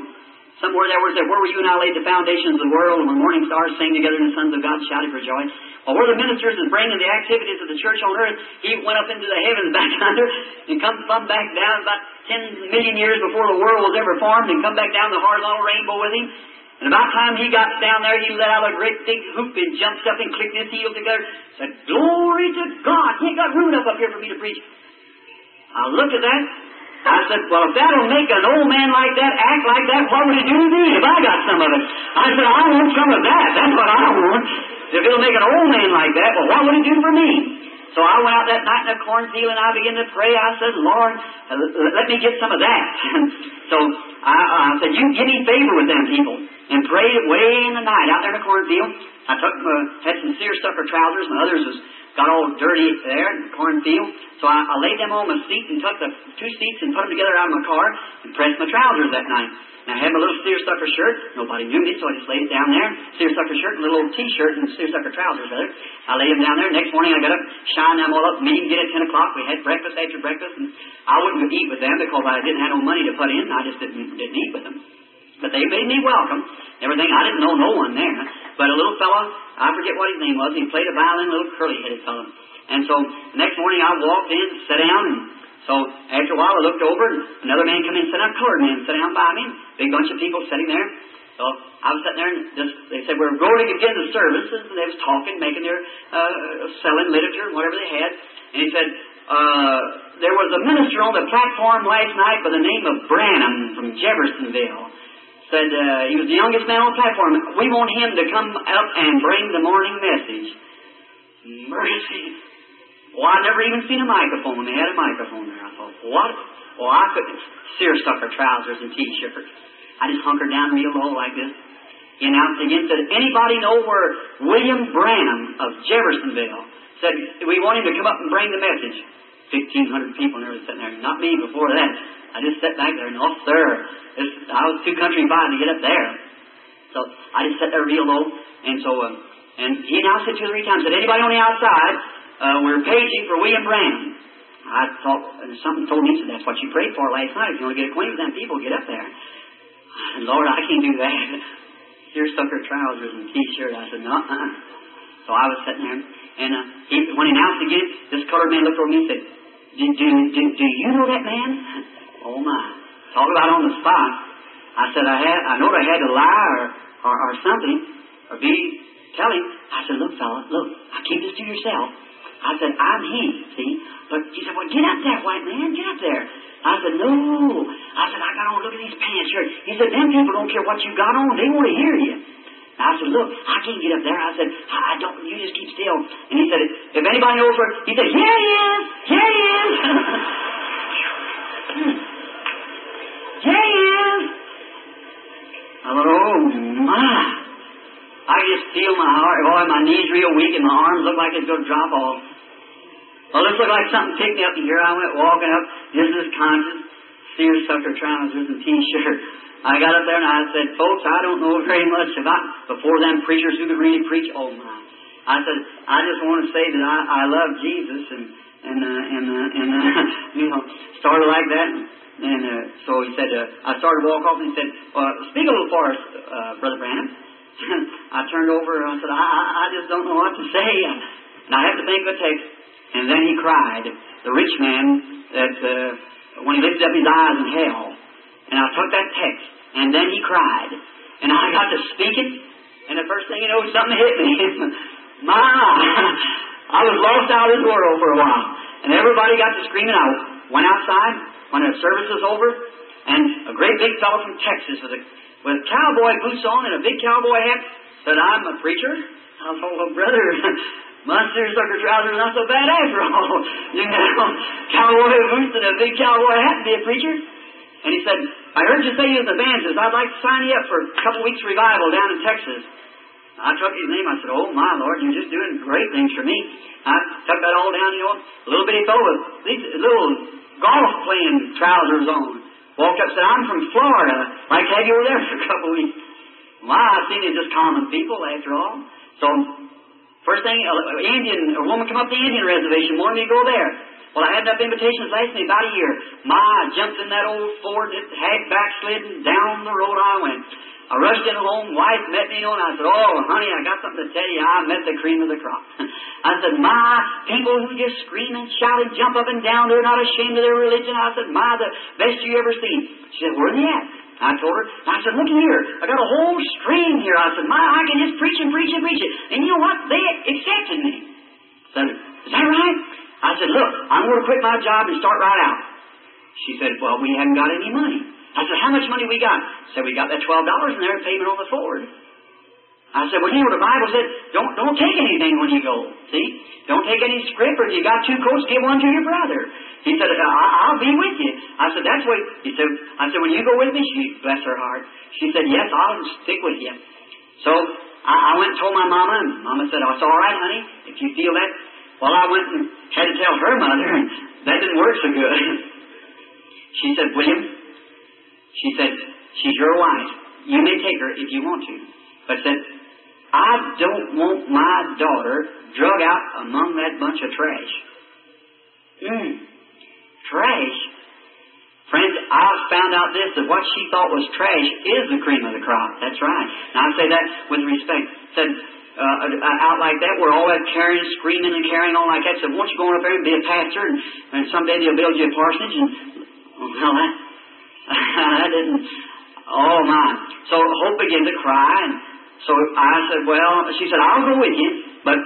Somewhere there was where were you and I laid the foundations of the world, and when morning stars sang together and the sons of God shouted for joy. Well, where the ministers is bringing the activities of the church on earth, he went up into the heavens back under and come back down about 10 million years before the world was ever formed, and come back down the horizontal rainbow with him. And about time he got down there, he let out a great big hoop and jumped up and clicked his heels together. Said, glory to God! He ain't got room enough up here for me to preach. I looked at that. I said, well, if that'll make an old man like that act like that, what would it do to me if I got some of it? I said, I want some of that. That's what I want. If it'll make an old man like that, well, what would it do for me? So I went out that night in a cornfield and I began to pray. I said, Lord, let me get some of that. So I said, you give me favor with them people. And prayed way in the night out there in the cornfield. I had some seersucker trousers, and others got all dirty there in the cornfield. So I laid them on my seat and took the two seats and put them together out of my car and pressed my trousers that night. And I had my little seersucker shirt. Nobody knew me, so I just laid it down there. Seersucker shirt and a little T-shirt and seersucker trousers there. I laid them down there. Next morning I got up, shined them all up, meeting get at 10 o'clock. We had breakfast after breakfast, and I wouldn't eat with them because I didn't have no money to put in. I just didn't eat with them. But they made me welcome. Everything. I didn't know no one there. But a little fellow, I forget what his name was, he played a violin, a little curly-headed fellow. And so the next morning I walked in, sat down, and So after a while, I looked over, and another man come in and sat down, colored man, sat down by me. Big bunch of people sitting there. So I was sitting there, and they said, we're going to begin the services, and they was talking, making their, selling literature, whatever they had. And he said, there was a minister on the platform last night by the name of Branham from Jeffersonville. Said, he was the youngest man on the platform. We want him to come up and bring the morning message. Mercy. Well, I never even seen a microphone. They had a microphone there. I thought, what? Well, I couldn't. Seersucker trousers and T-shirts. I just hunkered down real low like this. He announced again, said, anybody know where William Branham of Jeffersonville said, we want him to come up and bring the message. 1,500 people and everything sitting there. Not me before that. I just sat back there and, oh, sir, I was too country by to get up there. So I just sat there real low. And so, and he announced it 2 or 3 times. Said, anybody on the outside, we're paging for William Branham. I thought, something told me, said, that's what you prayed for last night. If you want to get acquainted with them people, get up there. And Lord, I can't do that. Seersucker trousers and T-shirt. I said, no, So I was sitting there, and when he announced again, this colored man looked over me and said, do you know that man? Oh my. Talk about on the spot. I said, I know I had to lie or something, or tell him. I said, look, fella, look, I keep this to yourself. I said, I'm he, see? But he said, well, get up there, white man, get up there. I said, no. I said, I got on, look at these pants here. He said, them people don't care what you got on, they want to hear you. I said, look, I can't get up there. I said, I don't, you just keep still. And he said, if anybody knows where, he said, here he is, here he is. Here he is. I thought, oh my. I could just feel my heart, my knees real weak and my arms look like it's going to drop off. Well, this looked like something picked me up, and here I went walking up, just as conscious, seersucker trousers and T-shirt. I got up there and I said, folks, I don't know very much about before them preachers who could really preach. Oh my! I said, I just want to say that I love Jesus and you know, started like that. And so he said, I started to walk off and he said, speak a little for us, Brother Branham. I turned over and I said, I just don't know what to say. And I had to think of a text. And then he cried, the rich man that when he lifted up his eyes in hell. And I took that text, and then he cried. And I got to speaking, and the first thing you know, something hit me. I was lost out of this world for a while. And everybody got to screaming. I went outside when the service was over, and a great big fellow from Texas with cowboy boots on and a big cowboy hat said, I'm a preacher. I thought, well, brother, my seersucker trousers are not so bad after all. You know, cowboy boots and a big cowboy hat to be a preacher. And he said, I heard you say you was an evangelist. I'd like to sign you up for a couple weeks revival down in Texas. I took his name. I said, oh, my Lord, you're just doing great things for me. I took that all down, you know, a little bitty fellow with these little golf-playing trousers on. Walked up and said, I'm from Florida. Like to have you over there for a couple weeks. Well, I seen you just common people, after all. So, first thing, a woman come up the Indian reservation, wanted me to go there. Well, I had enough invitations last me about a year. I jumped in that old Ford, it had backslidden, down the road I went. I rushed in home, wife met me on, I said, oh, honey, I got something to tell you. I met the cream of the crop. I said, people who just scream and shout and jump up and down, they're not ashamed of their religion. I said, the best you ever seen. She said, where are they at? I told her, I said, look here, I got a whole stream here. I said, I can just preach and preach and preach it. And you know what? They accepted me. I said, is that right? I said, look, I'm going to quit my job and start right out. She said, well, we haven't got any money. I said, how much money we got? I said, we got that $12 in there payment on the Ford. I said, well, you know, the Bible said, don't take anything when you go. See? Don't take any script, or if you got 2 coats, give one to your brother. He said, I'll be with you. I said, that's what, I said, when you go with me, she, bless her heart, she said, yes, I'll stick with you. So I went and told my mama, and mama said, oh, it's all right, honey, if you feel that. Well, I went and had to tell her mother, and that didn't work so good. She said, William, she said, she's your wife. You may take her if you want to. But said, I don't want my daughter drug out among that bunch of trash. Trash? Friends, I found out this, that what she thought was trash is the cream of the crop. That's right. Now I say that with respect. Said, out like that, where all that carrying, screaming and carrying on like that. So won't you go on up there and be a pastor, and someday they'll build you a parsonage? And well, that didn't. Oh my! So Hope began to cry, and so I said, well, she said, I'll go with you, but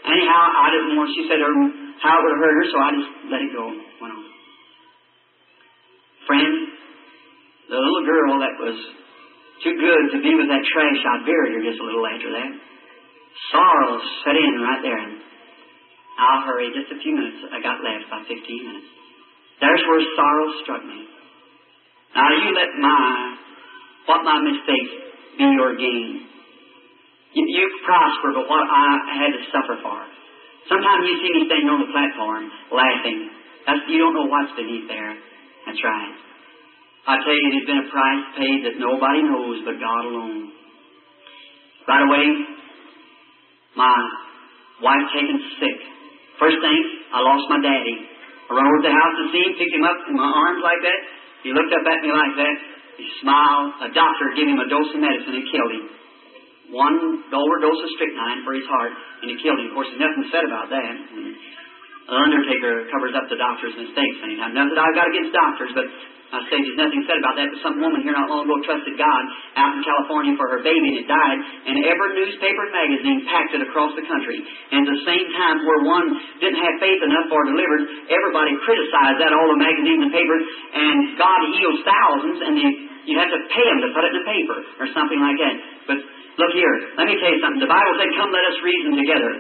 anyhow, I didn't want. She said how it would hurt her, so I just let it go. Went on. Friend, the little girl that was too good to be with that trash, I buried her just a little after that. Sorrow set in right there. And I'll hurry just a few minutes. I got left by 15 minutes. There's where sorrow struck me. Now you let what my mistakes be your gain. You prosper, but what I had to suffer for. Sometimes you see me standing on the platform laughing. You don't know what's beneath there. That's right. I tell you, there's been a price paid that nobody knows but God alone. Right away, my wife taken sick. First thing, I lost my daddy. I run over to the house to see him, picked him up in my arms like that. He looked up at me like that. He smiled. A doctor gave him a dose of medicine and killed him. One overdose of strychnine for his heart, and it killed him. Of course, there's nothing said about that. The undertaker covers up the doctor's mistakes anytime. Not that I've got against doctors, but I say there's nothing said about that. But some woman here not long ago trusted God out in California for her baby, and it died. And every newspaper and magazine packed it across the country. And at the same time, where one didn't have faith enough or delivered, everybody criticized that, all the magazines and papers. And God heals thousands, and you have to pay them to put it in the paper or something like that. But look here, let me tell you something. The Bible said, "Come, let us reason together."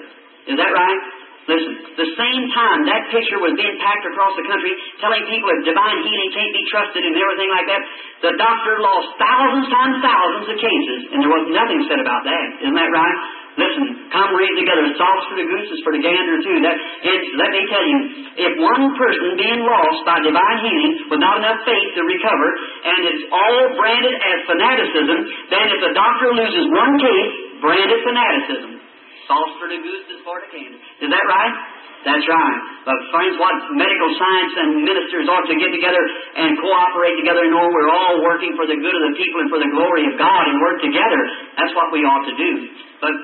Is that right? Listen, the same time that picture was being packed across the country, telling people that divine healing can't be trusted and everything like that, the doctor lost thousands times thousands of cases, and there was nothing said about that. Isn't that right? Listen, come read together. Sauce for the goose is for the gander too. Let me tell you, if one person being lost by divine healing with not enough faith to recover, and it's all branded as fanaticism, then if the doctor loses one case, branded fanaticism. Sauce for the goose is for the gander. Is that right? That's right. But friends, what medical science and ministers ought to get together and cooperate together, knowing we're all working for the good of the people and for the glory of God, and work together. That's what we ought to do. But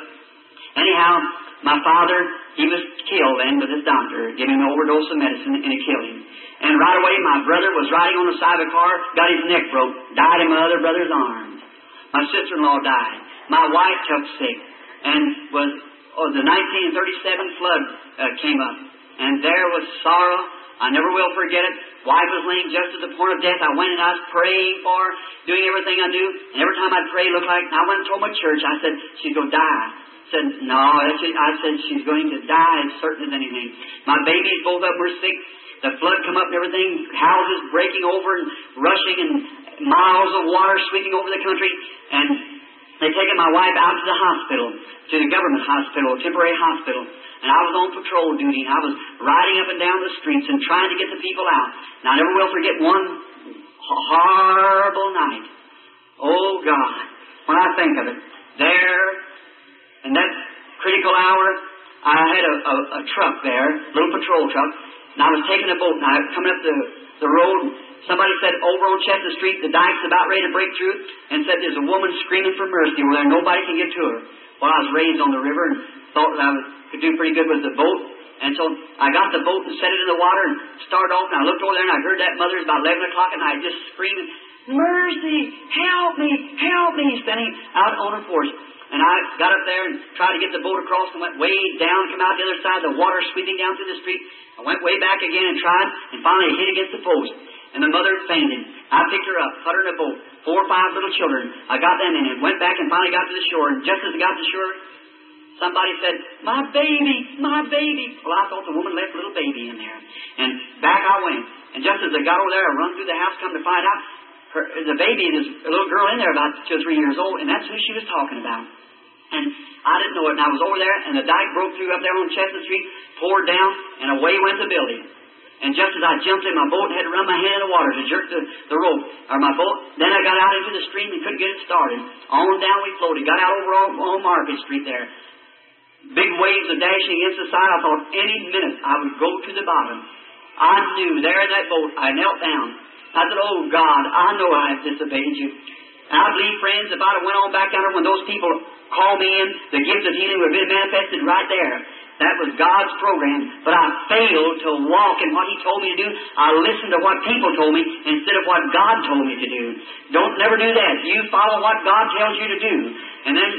anyhow, my father, he was killed then with his doctor, giving him an overdose of medicine, and it killed him. And right away, my brother was riding on the side of a car, got his neck broke, died in my other brother's arms. My sister-in-law died. My wife took sick, and the 1937 flood came up, and there was sorrow. I never will forget it. Wife was laying just at the point of death. I went and I was praying for her, doing everything I knew, and every time I'd pray, it looked like, and I went and told my church, I said, she's going to die. I said, no, I said, she's going to die as certain as anything. My babies, both of them were sick. The flood come up and everything, houses breaking over and rushing, and miles of water sweeping over the country, and they taken my wife out to the hospital, to the government hospital, temporary hospital. And I was on patrol duty, and I was riding up and down the streets and trying to get the people out. Now, I never will forget one horrible night. Oh, God, when I think of it, there, in that critical hour, I had a truck there, a little patrol truck, and I was taking a boat, and I was coming up the road. Somebody said, over on Chestnut Street, the dike's about ready to break through, and said there's a woman screaming for mercy over there. Nobody can get to her. Well, I was raised on the river and thought that I could do pretty good with the boat. And so I got the boat and set it in the water and started off, and I looked over there and I heard that mother about 11 o'clock at night just screaming, "Mercy! Help me! Help me!" standing out on her porch. And I got up there and tried to get the boat across and went way down, come out the other side, the water sweeping down through the street. I went way back again and tried, and finally it hit against the post. And the mother fainted. I picked her up, put her in a boat, 4 or 5 little children. I got them in it, went back and finally got to the shore. And just as I got to the shore, somebody said, "My baby, my baby." Well, I thought the woman left a little baby in there. And back I went. And just as I got over there, I run through the house, come to find out, the baby, there's a little girl in there about 2 or 3 years old, and that's who she was talking about. And I didn't know it, and I was over there, and the dike broke through up there on Chestnut Street, poured down, and away went the building. And just as I jumped in my boat and had to run my hand in the water to jerk the rope, or my boat, then I got out into the stream and couldn't get it started. On down we floated, got out over on Market Street there. Big waves are dashing against the side. I thought any minute I would go to the bottom. I knew there in that boat, I knelt down. I said, "Oh God, I know I have disobeyed you." And I believe, friends, if I'd have went on back down there when those people call me in, the gift of healing would have been manifested right there. That was God's program. But I failed to walk in what He told me to do. I listened to what people told me instead of what God told me to do. Don't never do that. You follow what God tells you to do. And then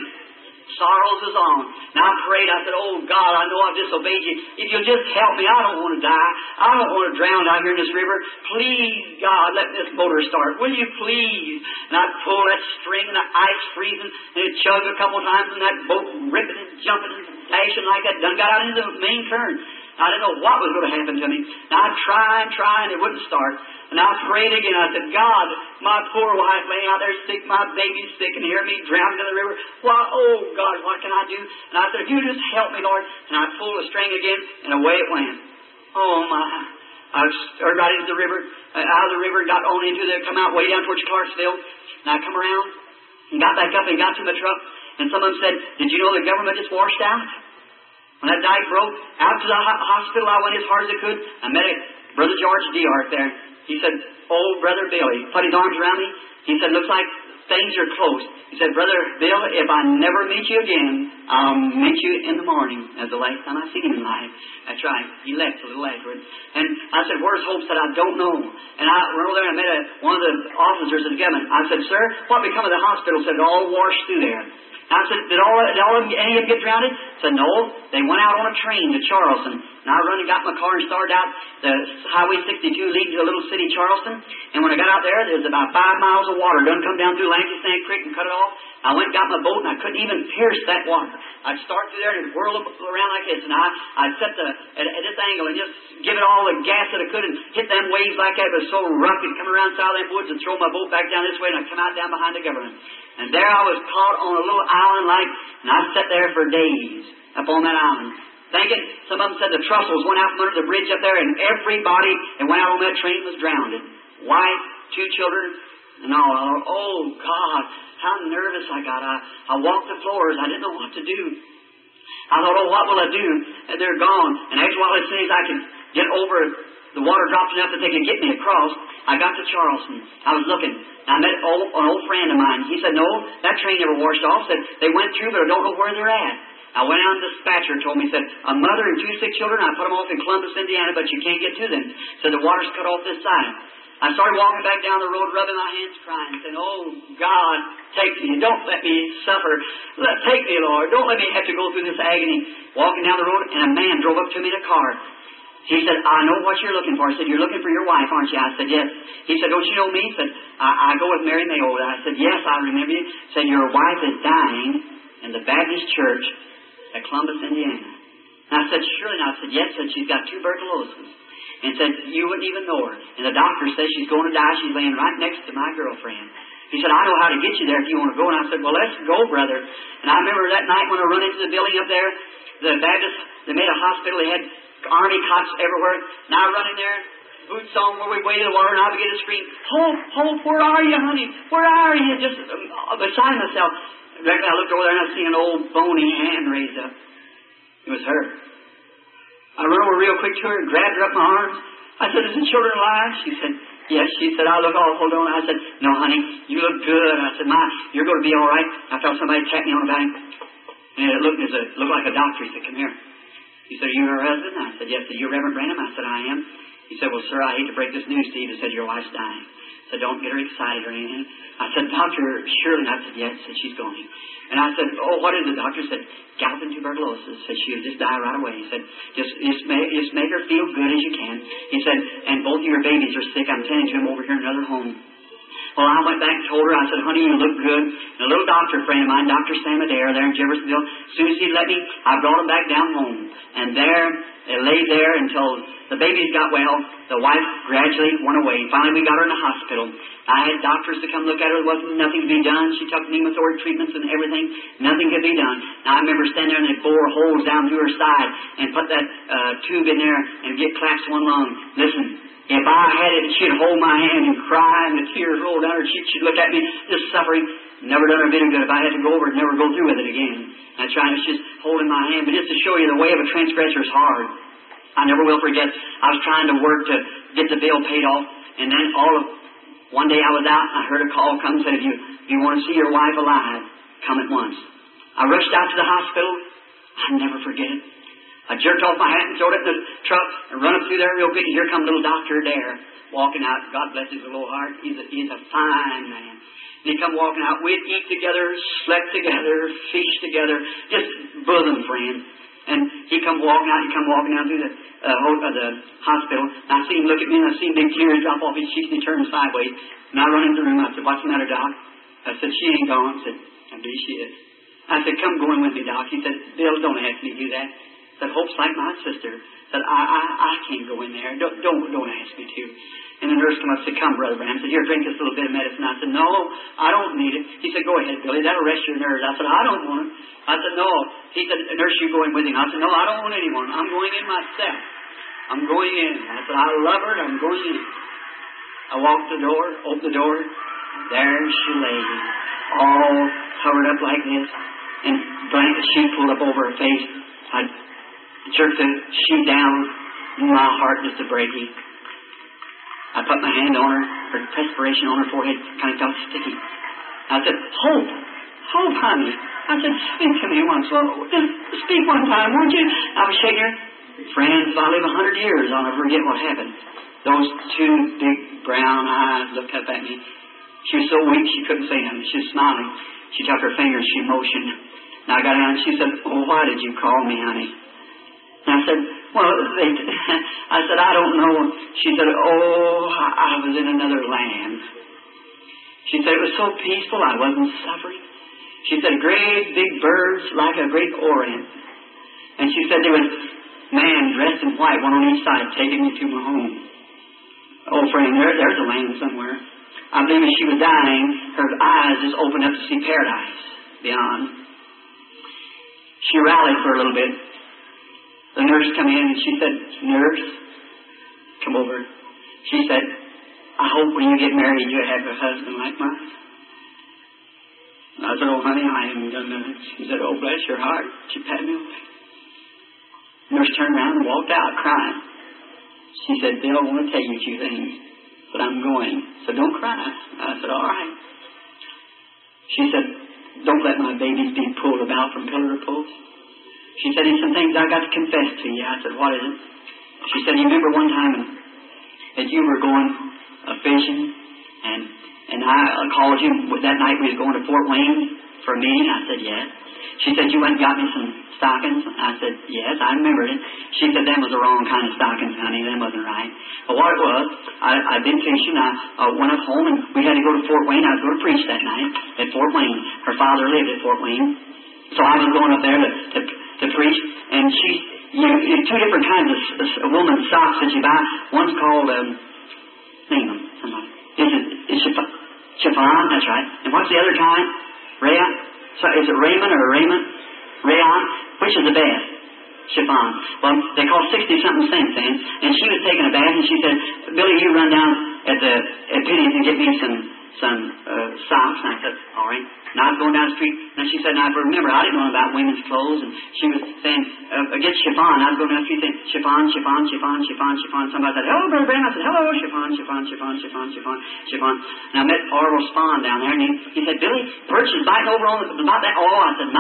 sorrows is on. And I prayed, I said, oh God, I know I've disobeyed you. If you'll just help me, I don't want to die. I don't want to drown out here in this river. Please, God, let this motor start. Will you please? And I'd pull that string and the ice freezing, and it chugged a couple times, and that boat ripping and jumping and dashing like that. Done got out into the main current. I didn't know what was going to happen to me. And I'd try, and it wouldn't start. And I prayed again. I said, God, my poor wife laying out there sick, my baby's sick, and hear me drowned in the river. Why, oh, God, what can I do? And I said, if you just help me, Lord. And I pulled the string again, and away it went. Oh, my. I started right into the river, out of the river, got on into there, come out way down towards Clarksville. And I come around and got back up and got to my truck. And some of them said, did you know the government just washed out? When that dike broke, out to the hospital I went as hard as I could. I met Brother George Diart there. He said, oh, Brother Bill, he put his arms around me. He said, looks like things are close. He said, Brother Bill, if I never meet you again, I'll meet you in the morning. That's the last time I seen him in life. That's right. He left a little afterwards. And I said, where's Hope? Said, I don't know. And I went over there and I met one of the officers of the government. I said, sir, what become of the hospital? Said, it all washed through there. I said, did any of them get drowned? Said, no. They went out on a train to Charleston. And I run and got my car and started out the Highway 62 leading to the little city Charleston. And when I got out there was about 5 miles of water. Done come down through Lancashire Creek and cut it off. I went and got my boat, and I couldn't even pierce that water. I'd start through there and it'd whirl around like this. And I'd set at this angle and just give it all the gas that I could and hit them waves like that. It was so rough, it'd come around south of them woods and throw my boat back down this way, and I'd come out down behind the government. And there I was caught on a little island and I sat there for days up on that island. Thinking, some of them said the trussels went out from under the bridge up there, and everybody that went out on that train was drowned. Wife, 2 children, and all. I thought, oh, God, how nervous I got. I walked the floors. I didn't know what to do. I thought, oh, what will I do? And they're gone. And after a while, as soon as I could get over, the water dropped enough that they could get me across, I got to Charleston. I was looking. I met an old friend of mine. He said, no, that train never washed off. Said, they went through, but I don't know where they're at. I went out and the dispatcher told me, said, a mother and 2 sick children, I put them off in Columbus, Indiana, but you can't get to them. Said, the water's cut off this side. I started walking back down the road, rubbing my hands, crying, saying, oh, God, take me. Don't let me suffer. Take me, Lord. Don't let me have to go through this agony. Walking down the road, and a man drove up to me in a car. He said, I know what you're looking for. I said, you're looking for your wife, aren't you? I said, yes. He said, don't you know me? He said, I go with Marrion. I said, yes, I remember you. He said, your wife is dying in the Baptist church at Columbus, Indiana. And I said, surely not. I said, yes. Said, she's got tuberculosis. And said, you wouldn't even know her. And the doctor says she's going to die. She's laying right next to my girlfriend. He said, I know how to get you there if you want to go. And I said, well, let's go, brother. And I remember that night when I run into the building up there, the Baptist, they made a hospital. They had army cots everywhere. And I run in there, boots on where we waded the water, and I began to scream, Hope, Hope, where are you, honey? Where are you? Just beside myself. Directly I looked over there and I seen an old bony hand raised up. It was her. I ran over real quick to her and grabbed her up in my arms. I said, is the children alive? She said, yes. She said, I look all hold on. I said, no, honey, you look good. I said, you're going to be all right. I felt somebody tap me on the back. And it looked like a doctor. He said, come here. He said, are you her husband? I said, yes. Are you Reverend Branham? I said, I am. He said, well, sir, I hate to break this news to you. He said, your wife's dying. I said, don't get her excited or anything. I said, Doctor Shirley. I said, yes. Said, she's going. And I said, oh, what is it? The doctor said, gout and tuberculosis. Said, she'll just die right away. He said, just make her feel good as you can. He said, and both of your babies are sick. I'm tending to them over here in another home. Well, I went back and told her, I said, honey, you look good. And a little doctor friend of mine, Dr. Sam Adair, there in Jeffersonville, as soon as he let me, I brought him back down home. And there, they lay there until the babies got well. The wife gradually went away. Finally, we got her in the hospital. I had doctors to come look at her. There wasn't nothing to be done. She took pneumothorax treatments and everything. Nothing could be done. Now, I remember standing there and they bore holes down through her side and put that tube in there and get claps one lung. Listen, if I had it, she'd hold my hand and cry and the tears roll down her cheeks. She'd look at me, just suffering. Never done her a bit of good. If I had to go over it, never go through with it again. That's right. It's just holding my hand. But just to show you the way of a transgressor is hard. I never will forget. I was trying to work to get the bill paid off. And then one day I was out and I heard a call come and said, if you want to see your wife alive, come at once. I rushed out to the hospital. I'll never forget it. I jerked off my hat and throwed it in the truck and run up through there real quick. And here come little Dr. Adair walking out. God bless his little heart. He's a fine man. And he come walking out. We'd eat together, slept together, fished together, just bosom friends. And he come walking out. He come walking out through the hospital. And I see him look at me, and I see big tears drop off his cheeks, and he turned sideways. And I run into the room. I said, "What's the matter, Doc?" I said, "She ain't gone." I said, "I believe she is." I said, "Come go in with me, Doc." He said, "Bill, don't ask me to do that." I said, "Hope's like my sister." I said, I can't go in there. Don't ask me to. And the nurse came up and said, "Come, Brother Branham." I said, "Here, drink this little bit of medicine." I said, "No, I don't need it." He said, "Go ahead, Billy. That'll rest your nerves." I said, "I don't want it." I said, "No." He said, "Nurse, you go in with him." I said, "No, I don't want anyone. I'm going in myself. I'm going in." I said, "I love her, and I'm going in." I walked the door, opened the door. There she lay, all covered up like this, and blanket sheet pulled up over her face. I jerked the sheet down, and my heart just a breaking. I put my hand on her perspiration on her forehead kind of got sticky. I said, "Hope, Hope, honey." I said, "Speak to me once. Well, just speak one time, won't you?" I was shaking her. "Friends, if I live 100 years, I'll never forget what happened." Those two big brown eyes looked up at me. She was so weak she couldn't say nothing. She was smiling. She took her fingers, she motioned. And I got down and she said, "Oh, why did you call me, honey?" And I said, "Well, I said, I don't know." She said, "Oh, I was in another land." She said, "It was so peaceful, I wasn't suffering." She said, "Great big birds like a great orient." And she said, "There was a man dressed in white, one on each side, taking me to my home." Oh, friend, there's a land somewhere. I believe as she was dying, her eyes just opened up to see paradise beyond. She rallied for a little bit. The nurse came in and she said, "Nurse, come over." She said, "I hope when you get married you have a husband like mine." And I said, "Oh, honey, I haven't done nothing." She said, "Oh, bless your heart." She patted me on the back. The nurse turned around and walked out crying. She said, "Bill, I want to tell you 2 things, but I'm going, so don't cry." I said, "All right." She said, "Don't let my babies be pulled about from pillar to post." She said, "There's some things I got to confess to you." I said, "What is it?" She said, "You remember one time that you were going fishing, and I called you that night we was going to Fort Wayne for a meeting?" I said, "Yes." She said, "You went and got me some stockings?" I said, "Yes, I remembered it." She said, "Them was the wrong kind of stockings, honey. Them wasn't right." But what it was, I'd been fishing. I went up home, and we had to go to Fort Wayne. I was going to preach that night at Fort Wayne. Her father lived at Fort Wayne. So I was going up there to preach. And there's 2 different kinds of woman's socks that you buy. One's called, name them, somebody. It's chiffon, that's right. And what's the other kind? Rayon? So is it Raymond or Raymond? Rayon? Which is the best? Chiffon. Well, they cost 60-something cents then. And she was taking a bath, and she said, "Billy, you run down at Penny's and get me some socks." And I said, "All right." And I was going down the street, and she said, and I remember, I didn't know about women's clothes, and she was saying, "Get chiffon." I was going down the street saying, "Chiffon, chiffon, chiffon, chiffon, chiffon." Somebody said, "Hello, Brother Branham." I said, "Hello, chiffon, chiffon, chiffon, chiffon, chiffon, chiffon." And I met Orville Spahn down there, and he said, "Billy, Birch is biting over on about that." Oh, I said,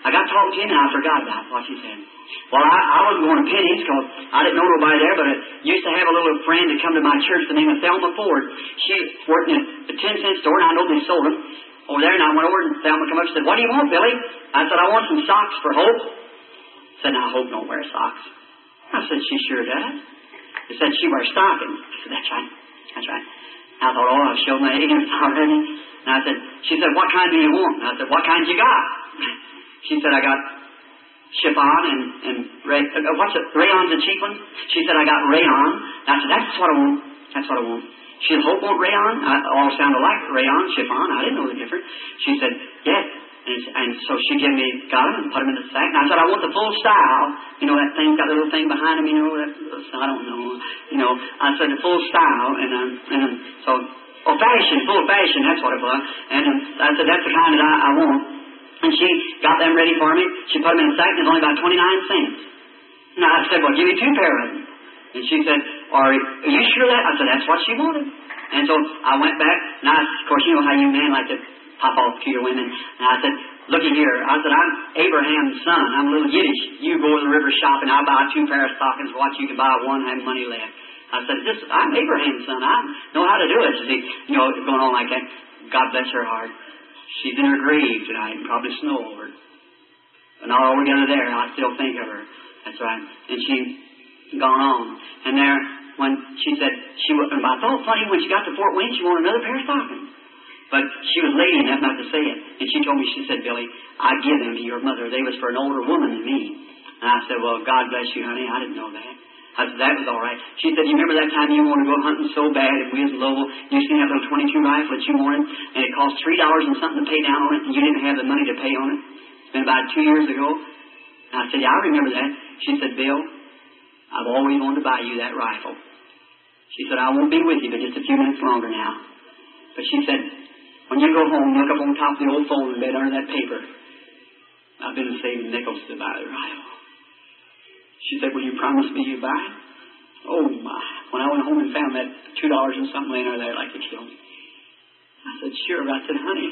I got talking to him, and I forgot about what he said. Well, I wasn't going to Penny's because I didn't know nobody there, but I used to have a little friend that come to my church, the name of Thelma Ford. She worked in a 10-cent store, and I know they sold them over there, and I went over, and Thelma came up and said, "What do you want, Billy?" I said, "I want some socks for Hope." Said, "Now, Hope don't wear socks." I said, "She sure does." They said, "She wears stockings." I said, "That's right. That's right." I thought, "Oh, I've showed my ignorance already." And I said, she said, "What kind do you want?" And I said, "What kind you got?" She said, "I got chiffon and what's it? Rayon's a cheap one." She said, "I got rayon." And I said, "That's what I want. That's what I want." She said, "Hope want rayon?" All sounded like rayon, chiffon. I didn't know the difference. She said, "Yes." And so she got them and put them in the sack. And I said, "I want the full style. You know, that thing, got the little thing behind them, you know, I don't know. You know," I said, "the full style." And so, fashion, full fashion, that's what it was. And I said, "That's the kind that I want." And she got them ready for me. She put them in a sack, and it was only about 29 cents. And I said, "Well, give me 2 pair of them." And she said, Are you sure of that?" I said, "That's what she wanted." And so I went back, and of course, you know how you men like to pop off to your women. And I said, looky here. I said, I'm Abraham's son. I'm a little Yiddish. You go to the river shopping. I'll buy 2 pair of stockings. Watch, you can buy one, have money left. I said, I'm Abraham's son. I know how to do it. She said, going on like that. God bless her heart. She's in her grave tonight, and probably snow over it. And all together there, I still think of her. That's right. And she gone on. And there, when she said, I thought funny, when she got to Fort Wayne, she wanted another pair of stockings. But she was lady enough not to say it. And she told me, she said, Billy, I give them to your mother. They was for an older woman than me. And I said, well, God bless you, honey. I didn't know that. I said, that was all right. She said, you remember that time you wanted to go hunting so bad and we was in Louisville, you seen that little 22 rifle that you wanted, and it cost $3 and something to pay down on it, and you didn't have the money to pay on it? It's been about 2 years ago. And I said, yeah, I remember that. She said, Bill, I've always wanted to buy you that rifle. She said, I won't be with you but just a few minutes longer now. But she said, when you go home, look up on top of the old phone in bed under that paper. I've been saving nickels to buy the rifle. She said, will you promise me you buy it? Oh, my. When I went home and found that $2 and something laying over there like to kill me. I said, sure. I said, honey,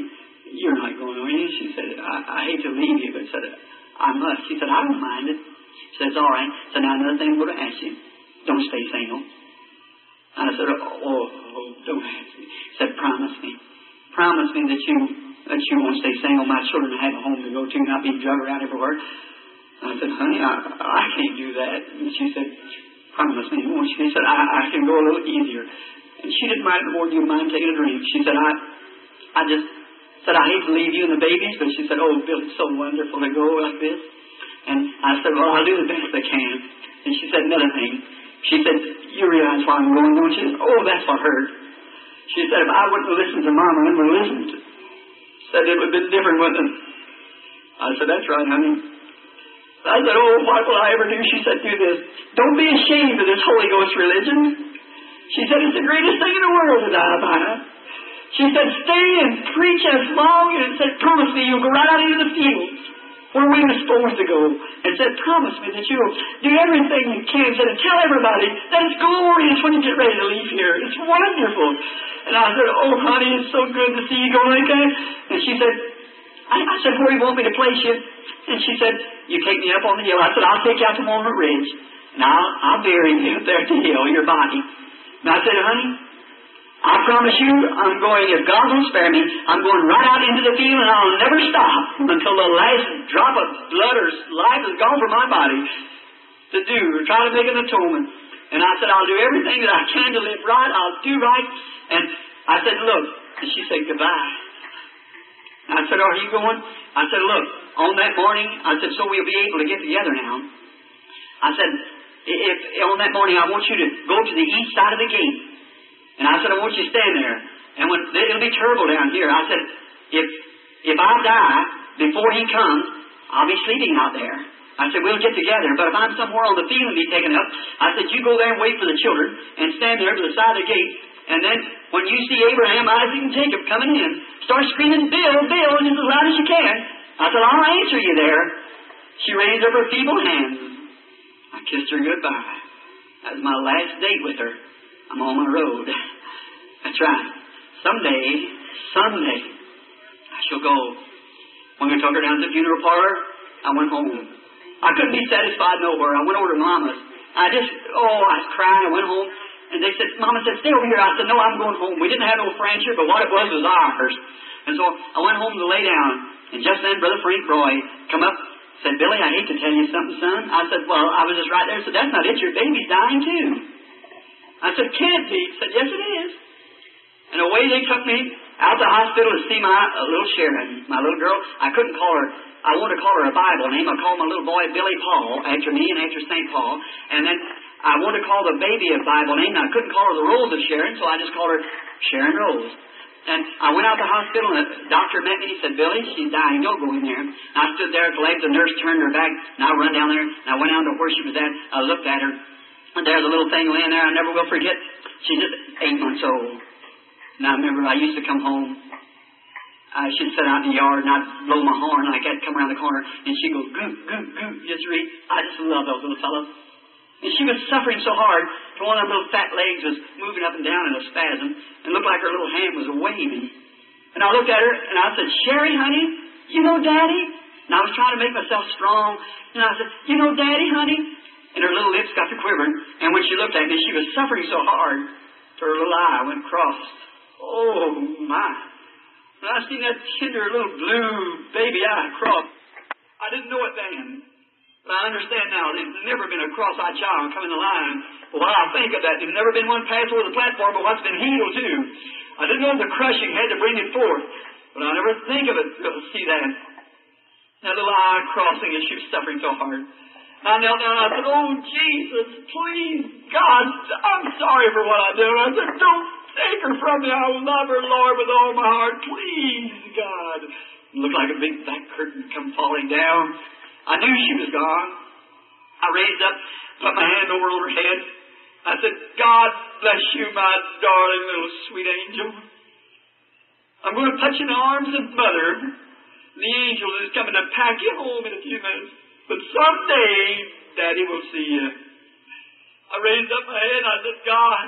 you're not going away. She said, I hate to leave you, but said, I must. She said, I don't mind it. She said, it's all right. So now another thing I'm going to ask you. Don't stay single. And I said, don't ask me. She said, promise me. Promise me that you won't stay single. My children have a home to go to, not be drug around everywhere. I said, honey, I can't do that. And she said, promise me. She said, I can go a little easier. And she didn't mind more than you mind taking a drink. She said, I just said, I hate to leave you and the babies. But she said, oh, Bill, it's so wonderful to go like this. And I said, well, I'll do the best I can. And she said another thing. She said, you realize why I'm going, don't you? Oh, that's what hurt. She said, if I wouldn't have listened to Mama and would have listened, said it would have been different with them. I said, that's right, honey. I said, oh, what will I ever do? She said, do this. Don't be ashamed of this Holy Ghost religion. She said, it's the greatest thing in the world to die by. She said, stay and preach as long, and said, promise me you'll go right out into the fields where we were supposed to go. And said, promise me that you'll do everything you can. Said, and tell everybody that it's glorious when you get ready to leave here. It's wonderful. And I said, oh, honey, it's so good to see you go like that. And she said, I said, where do you want me to place you? And she said, you take me up on the hill. I said, I'll take you out to Walnut Ridge. And I'll bury you up there at the hill, your body. And I said, honey, I promise you, I'm going, if God will spare me, I'm going right out into the field and I'll never stop until the last drop of blood or life is gone from my body to do, or try to make an atonement. And I said, I'll do everything that I can to live right. I'll do right. And I said, look. And she said, goodbye. And I said, are you going? I said, look, on that morning, I said, so we'll be able to get together now. I said, if on that morning I want you to go to the east side of the gate. And I said, I want you to stand there. And it'll be terrible down here. I said, if I die before he comes, I'll be sleeping out there. I said, we'll get together. But if I'm somewhere on the field and be taken up, I said, you go there and wait for the children and stand there to the side of the gate. And then when you see Abraham, Isaac, and Jacob coming in, start screaming, Bill, Bill, just as loud as you can. I said, I'll answer you there. She raised up her feeble hands. I kissed her goodbye. That was my last date with her. I'm on my road. That's right. Someday, I shall go. When we took her down to the funeral parlor, I went home. I couldn't be satisfied nowhere. I went over to Mama's. I was crying. I went home. And they said, Mama said, stay over here. I said, no, I'm going home. We didn't have no furniture, but what it was ours. And so I went home to lay down. And just then, Brother Frank Roy come up, said, Billy, I hate to tell you something, son. I said, well, I was just right there. He said, that's not it. Your baby's dying, too. I said, can't be. He said, yes, it is. And away they took me out to the hospital to see my little Sharon, my little girl. I couldn't call her. I wanted to call her a Bible name. I called my little boy Billy Paul, after me and after St. Paul. And then I wanted to call the baby a Bible name, and I couldn't call her the Rose of Sharon, so I just called her Sharon Rose. And I went out to the hospital, and the doctor met me, and he said, Billy, she's dying. Don't go in there. And I stood there at the legs. The nurse turned her back, and I run down there, and I went down to where she was at. I looked at her, and there's a little thing laying there I never will forget. She's just 8 months old. And I remember I used to come home. She'd sit out in the yard, and I'd blow my horn like that, come around the corner, and she'd go, goot, goot, goot, just read. I just love those little fellows. And she was suffering so hard, one of her little fat legs was moving up and down in a spasm, and looked like her little hand was waving. And I looked at her, and I said, Sherry, honey, you know, Daddy, and I was trying to make myself strong, and I said, you know, Daddy, honey, and her little lips got to quivering, and when she looked at me, she was suffering so hard, her little eye went crossed. Oh, my. When I seen that tender little blue baby eye cross, I didn't know it then. But I understand now, there's never been a cross-eyed child come in the line. But while I think of that, there's never been one passed over the platform, but what's been healed too. I didn't know the crushing had to bring it forth, but I never think of it to see that. That little eye crossing as she was suffering so hard. I knelt down and I said, oh, Jesus, please, God, I'm sorry for what I did. I said, don't take her from me. I will love her, Lord, with all my heart. Please, God. It looked like a big black curtain come falling down. I knew she was gone. I raised up, put my hand over on her head. I said, God bless you, my darling little sweet angel. I'm going to put you in the arms of Mother. The angel is coming to pack you home in a few minutes. But someday, Daddy will see you. I raised up my head and I said, God,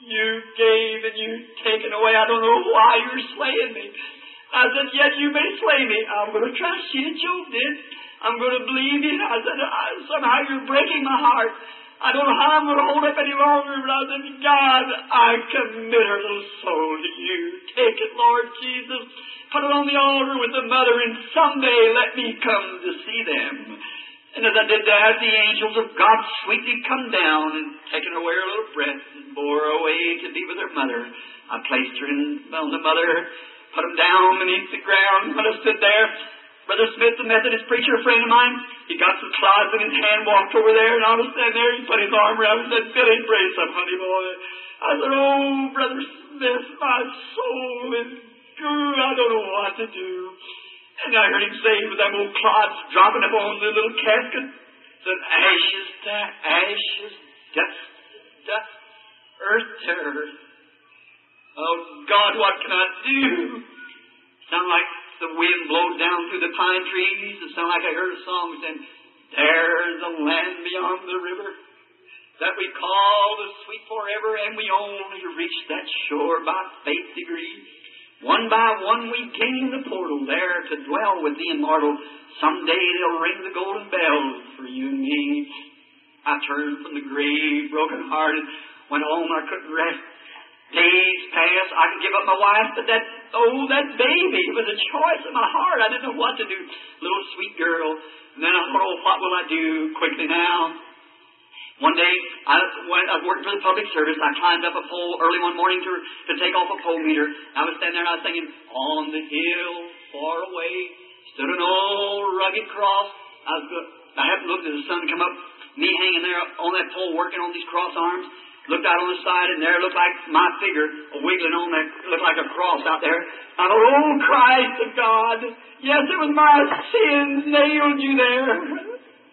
you gave and you've taken away. I don't know why you're slaying me. I said, yet you may slay me. I'm going to trust you. Job did. I'm going to believe you. I said, somehow you're breaking my heart. I don't know how I'm going to hold up any longer. But I said, God, I commit her little soul to you. Take it, Lord Jesus. Put it on the altar with the mother, and someday let me come to see them. And as I did that, the angels of God sweetly come down and taken away her little breath and bore her away to be with her mother. I placed her on the mother, put him down beneath the ground. When I stood there, Brother Smith, the Methodist preacher, a friend of mine, he got some clods in his hand, walked over there, and I was standing there. He put his arm around me and said, Billy, brace up, honey boy. I said, oh, Brother Smith, my soul is good. I don't know what to do. And I heard him say, with them old clods dropping up on the little casket, said, ashes to ashes, dust to dust, earth to earth. Oh, God, what can I do? Sound like the wind blows down through the pine trees. It sounded like I heard a song saying, there's a land beyond the river that we call the sweet forever, and we only reach that shore by faith degrees. One by one we gain the portal there to dwell with the immortal. Someday they'll ring the golden bells for you and me. I turned from the grave, broken hearted, went home. I couldn't rest. Days passed. I could give up my wife, but that baby, it was a choice in my heart. I didn't know what to do. Little sweet girl. And then I thought, oh, what will I do quickly now? One day, I was working for the public service. I climbed up a pole early one morning to take off a pole meter. I was standing there and I was singing, on the hill far away stood an old rugged cross. I happened to look at the sun come up, me hanging there on that pole working on these cross arms. Looked out on the side, and there looked like my figure wiggling on that, looked like a cross out there. I thought, oh, Christ of God, yes, it was my sins nailed you there.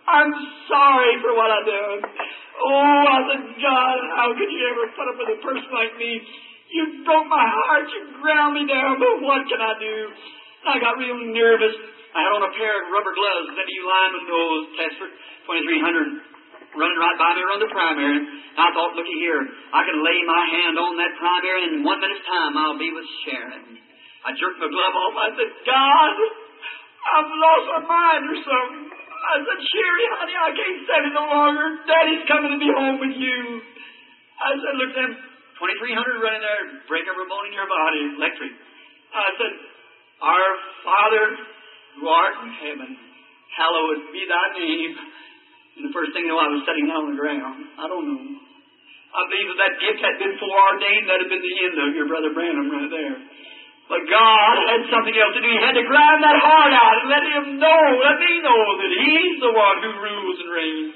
I'm sorry for what I did. Oh, I said, God, how could you ever put up with a person like me? You broke my heart, you ground me down, but what can I do? I got real nervous. I had on a pair of rubber gloves that you lineman knows, test for 2300. Running right by me around the primary. And I thought, looky here, I can lay my hand on that primary, and in 1 minute's time I'll be with Sharon. I jerked my glove off. I said, God, I've lost my mind or something. I said, Sherry, honey, I can't stand it no longer. Daddy's coming to be home with you. I said, look at them 2300 running there, break every bone in your body, electric. I said, our Father who art in heaven, hallowed be thy name. And the first thing you know, I was sitting down on the ground. I don't know. I believe if that gift had been foreordained, that had been the end of your brother Branham right there. But God had something else to do. He had to grind that heart out and let me know that He's the one who rules and reigns.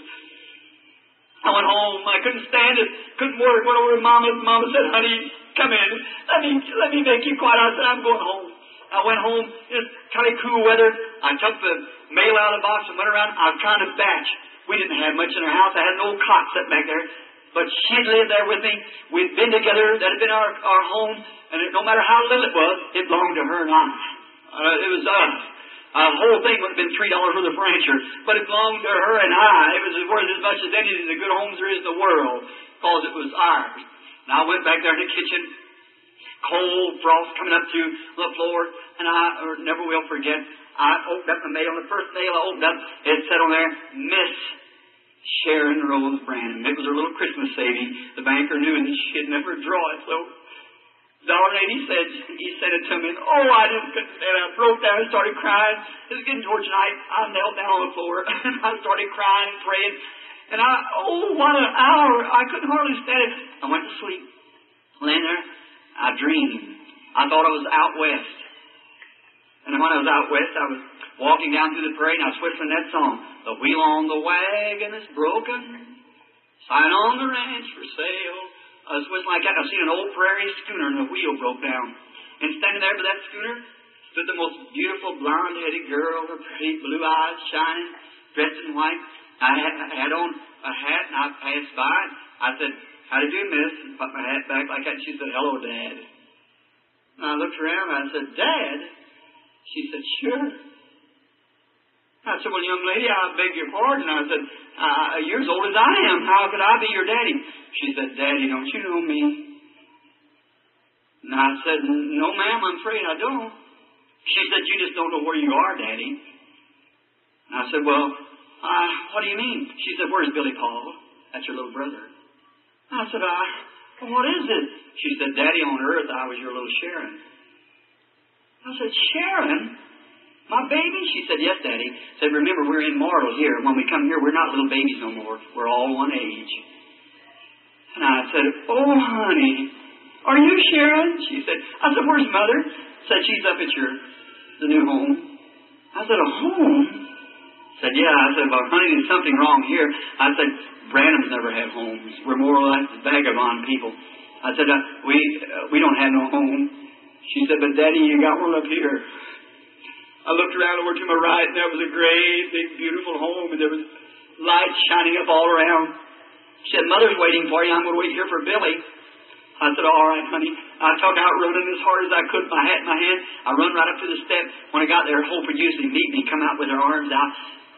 I went home. I couldn't stand it. Couldn't work. Went over to Mama. Mama said, honey, come in. Let me make you quiet. I said, I'm going home. I went home. It's kind of cool weather. I took the mail out of the box and went around. I was trying to batch. We didn't have much in our house. I had an old cot sitting back there. But she'd lived there with me. We'd been together. That had been our home. And no matter how little it was, it belonged to her and I. It was us. The whole thing would have been $3 for the furniture. But it belonged to her and I. It was worth as much as any of the good homes there is in the world. Because it was ours. And I went back there in the kitchen. Cold frost coming up through the floor. And I never will forget. I opened up the mail. The first mail I opened up, it said on there, Miss Sharon Rose Branham. It was her little Christmas saving. The banker knew that she had never draw it, so $1.80 he sent it to me. And, oh, I just couldn't stand it. I broke down and started crying. It was getting towards night. I knelt down on the floor and I started crying and praying. And what an hour. I couldn't hardly stand it. I went to sleep. Laying there, I dreamed. I thought I was out west. And when I was out west, I was walking down through the prairie and I was whistling that song. The wheel on the wagon is broken. Sign on the ranch for sale. I was whistling like that. I seen an old prairie schooner and the wheel broke down. And standing there by that schooner stood the most beautiful blonde-headed girl, her pretty blue eyes shining, dressed in white. I had on a hat and I passed by. I said, "How do you do, miss?" And put my hat back like that. And she said, "Hello, Dad." And I looked around and I said, "Dad?" She said, "Sure." I said, "Well, young lady, I beg your pardon." I said, "You're as old as I am. How could I be your daddy?" She said, "Daddy, don't you know me?" And I said, "No, ma'am, I'm afraid I don't." She said, "You just don't know where you are, Daddy." And I said, "Well, what do you mean?" She said, "Where's Billy Paul? That's your little brother." I said, "What is it?" She said, "Daddy, on earth, I was your little Sharon." I said, "Sharon? My baby?" She said, "Yes, Daddy." I said, "Remember, we're immortal here. When we come here, we're not little babies no more. We're all one age." And I said, "Oh, honey, are you Sharon?" She said, I said, "Where's Mother?" Said, "She's up at the new home." I said, "A home?" Said, "Yeah." I said, "Well, honey, there's something wrong here." I said, "Branham's never had homes. We're more like vagabond people." I said, we don't have no home." She said, "But Daddy, you got one up here." I looked around over to my right, and there was a great, big, beautiful home, and there was lights shining up all around. She said, "Mother's waiting for you. I'm going to wait here for Billy." I said, "All right, honey." I took out running as hard as I could, my hat in my hand. I run right up to the step. When I got there, Hope would usually meet me, come out with her arms out.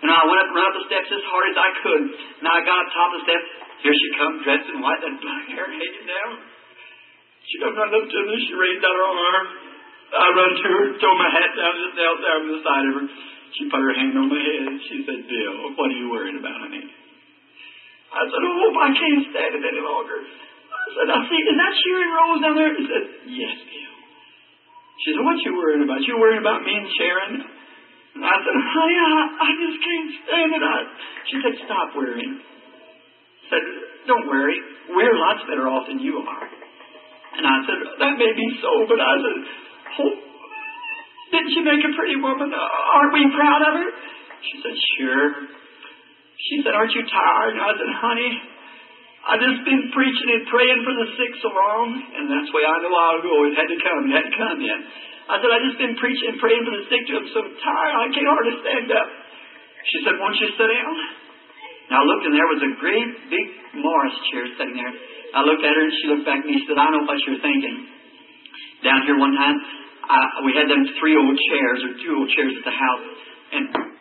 And I went up and run up the steps as hard as I could. And I got up top of the steps. Here she comes, dressed in white, that black hair hanging down. She come running up to me. She raised out her arm. I run to her, throw my hat down, just knelt down on the side of her. She put her hand on my head. She said, "Bill, what are you worried about, honey?" I said, "Oh, Hope, I can't stand it any longer." I said, "I see, is that Sharon Rose down there?" He said, "Yes, Bill." She said, "What you worrying about? You worrying about me and Sharon?" And I said, "Honey, I just can't stand it." She said, "Stop worrying." I said, "Don't worry. We're lots better off than you are." And I said, "That may be so," but I said, "Hope, didn't she make a pretty woman? Aren't we proud of her?" She said, "Sure." She said, "Aren't you tired?" And I said, "Honey, I've just been preaching and praying for the sick so long, and that's the way I know I'll go. It had to come. It hadn't come yet." I said, "I've just been preaching and praying for the sick till I'm so tired I can't hardly stand up." She said, "Won't you sit down?" And I looked, and there was a great big Morris chair sitting there. I looked at her, and she looked back at me. She said, "I know what you're thinking. Down here one time, we had them 3 old chairs or 2 old chairs at the house, and